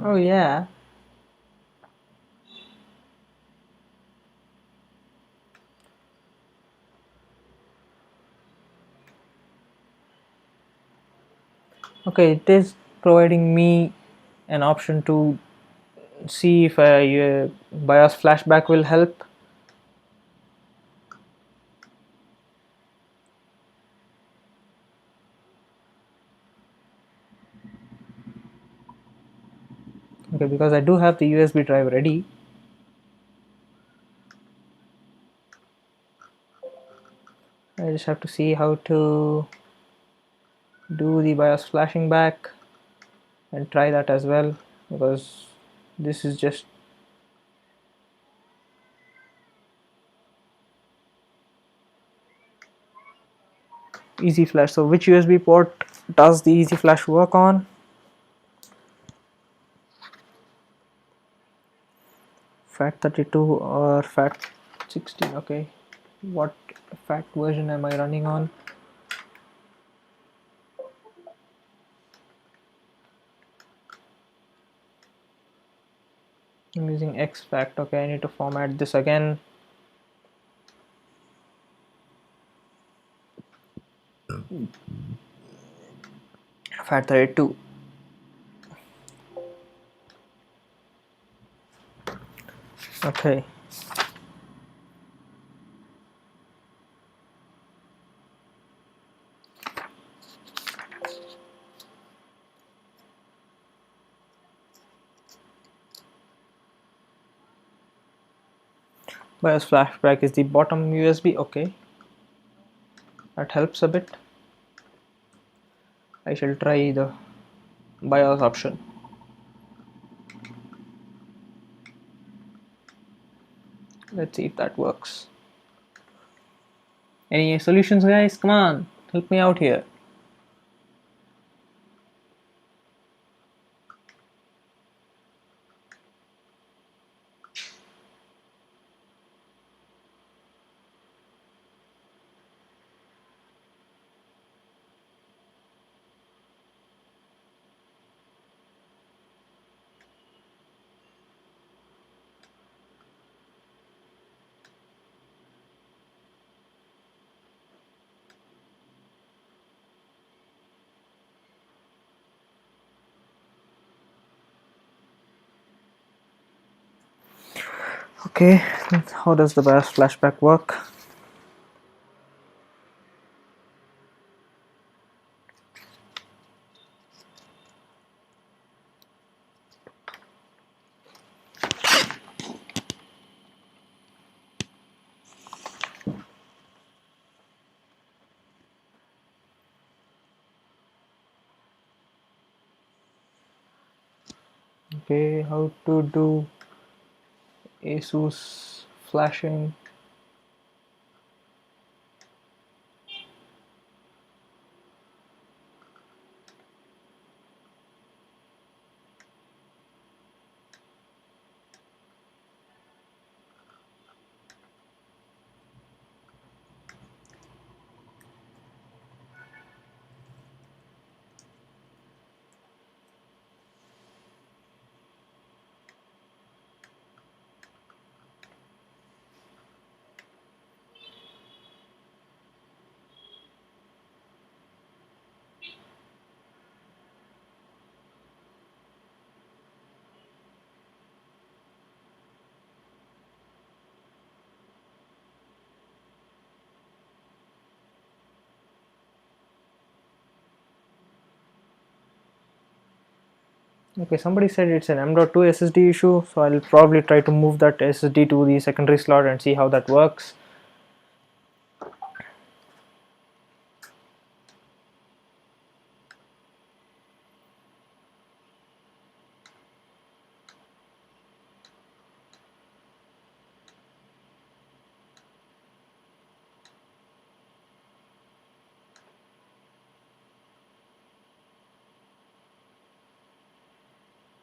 oh yeah. Okay, it is providing me an option to see if BIOS flashback will help. Okay, because I do have the USB drive ready. I just have to see how to do the BIOS flashing back and try that as well, because this is just easy flash. So which USB port does the easy flash work on? FAT32 or FAT16? Okay, what FAT version am I running on? I'm using exFAT. Okay, I need to format this again. FAT32. Okay. BIOS flashback is the bottom USB. Okay, that helps a bit. I shall try the BIOS option. Let's see if that works. Any solutions, guys? Come on, help me out here. Okay, how does the BIOS flashback work? Okay, how to do ASUS flashing. Okay, somebody said it's an M.2 SSD issue, so I'll probably try to move that SSD to the secondary slot and see how that works.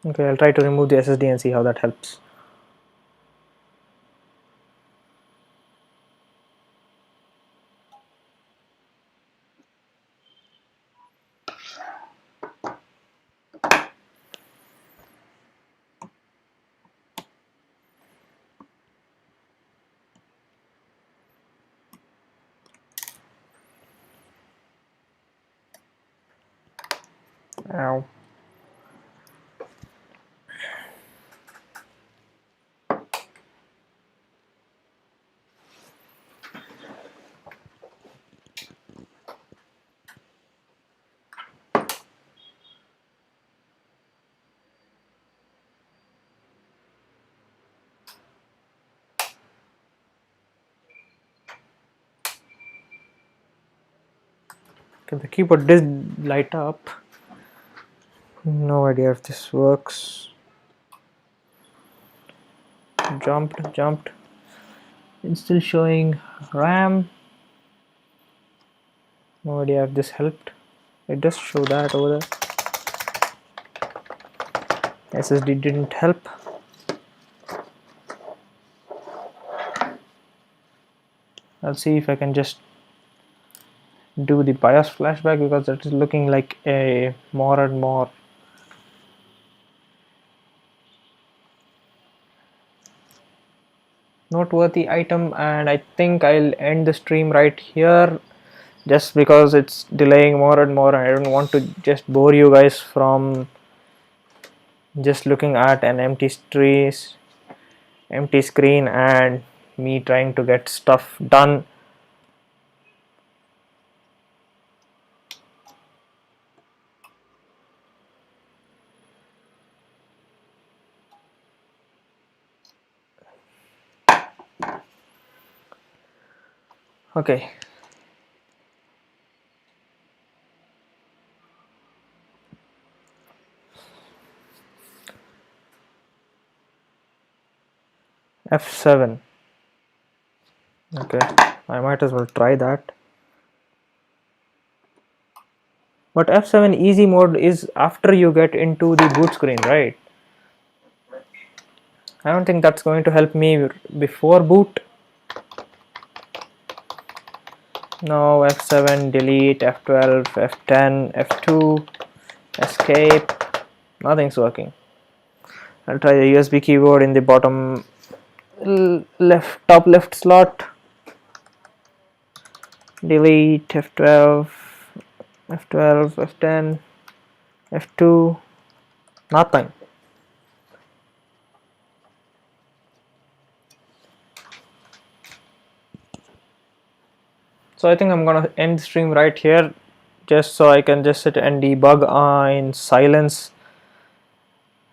Okay, I'll try to remove the SSD and see how that helps. Ow. Okay, the keyboard did light up. No idea if this works. Jumped. It's still showing RAM. No idea if this helped. It does show that over there. SSD didn't help. I'll see if I can just do the BIOS flashback, because that is looking like a more and more noteworthy item, and I think I'll end the stream right here, just because it's delaying more and more, and I don't want to just bore you guys from just looking at an empty screen and me trying to get stuff done. Okay, F7. Okay, I might as well try that. But F7 easy mode is after you get into the boot screen, right? I don't think that's going to help me before boot. No, F7, delete, F12, F10, F2, escape. Nothing's working. I'll try the USB keyboard in the bottom top left slot. Delete, F12, F12, F10, F2. Nothing. So I think I'm gonna end the stream right here, just so I can just sit and debug in silence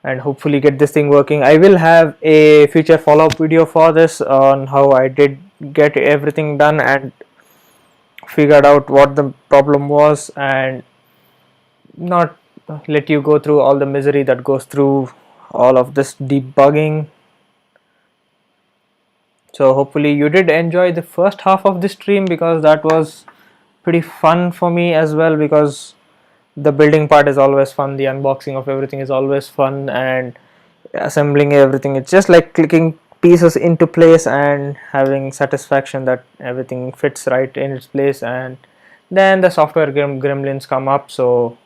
and hopefully get this thing working. I will have a future follow-up video for this on how I did get everything done and figured out what the problem was, and not let you go through all the misery that goes through all of this debugging. So hopefully you did enjoy the first half of the stream, because that was pretty fun for me as well, because the building part is always fun, the unboxing of everything is always fun, and assembling everything, it's just like clicking pieces into place and having satisfaction that everything fits right in its place. And then the software gremlins come up, so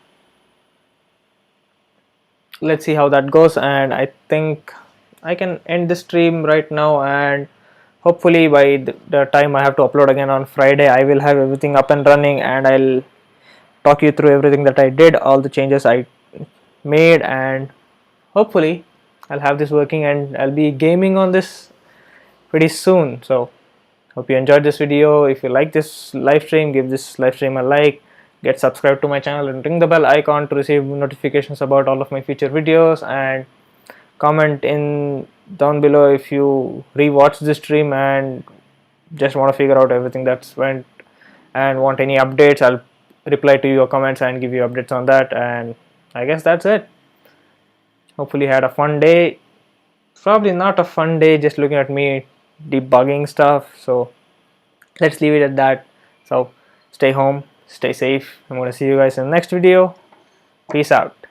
let's see how that goes. And I think I can end the stream right now, and hopefully by the time I have to upload again on Friday, I will have everything up and running, and I'll talk you through everything that I did, all the changes I made, and hopefully I'll have this working and I'll be gaming on this pretty soon. So hope you enjoyed this video. If you like this live stream, give this live stream a like, get subscribed to my channel and ring the bell icon to receive notifications about all of my future videos, and comment in down below if you rewatch this stream and just want to figure out everything that's went and want any updates. I'll reply to your comments and give you updates on that, and I guess that's it. Hopefully you had a fun day. Probably not a fun day just looking at me debugging stuff, so let's leave it at that. So stay home, stay safe. I'm going to see you guys in the next video. Peace out.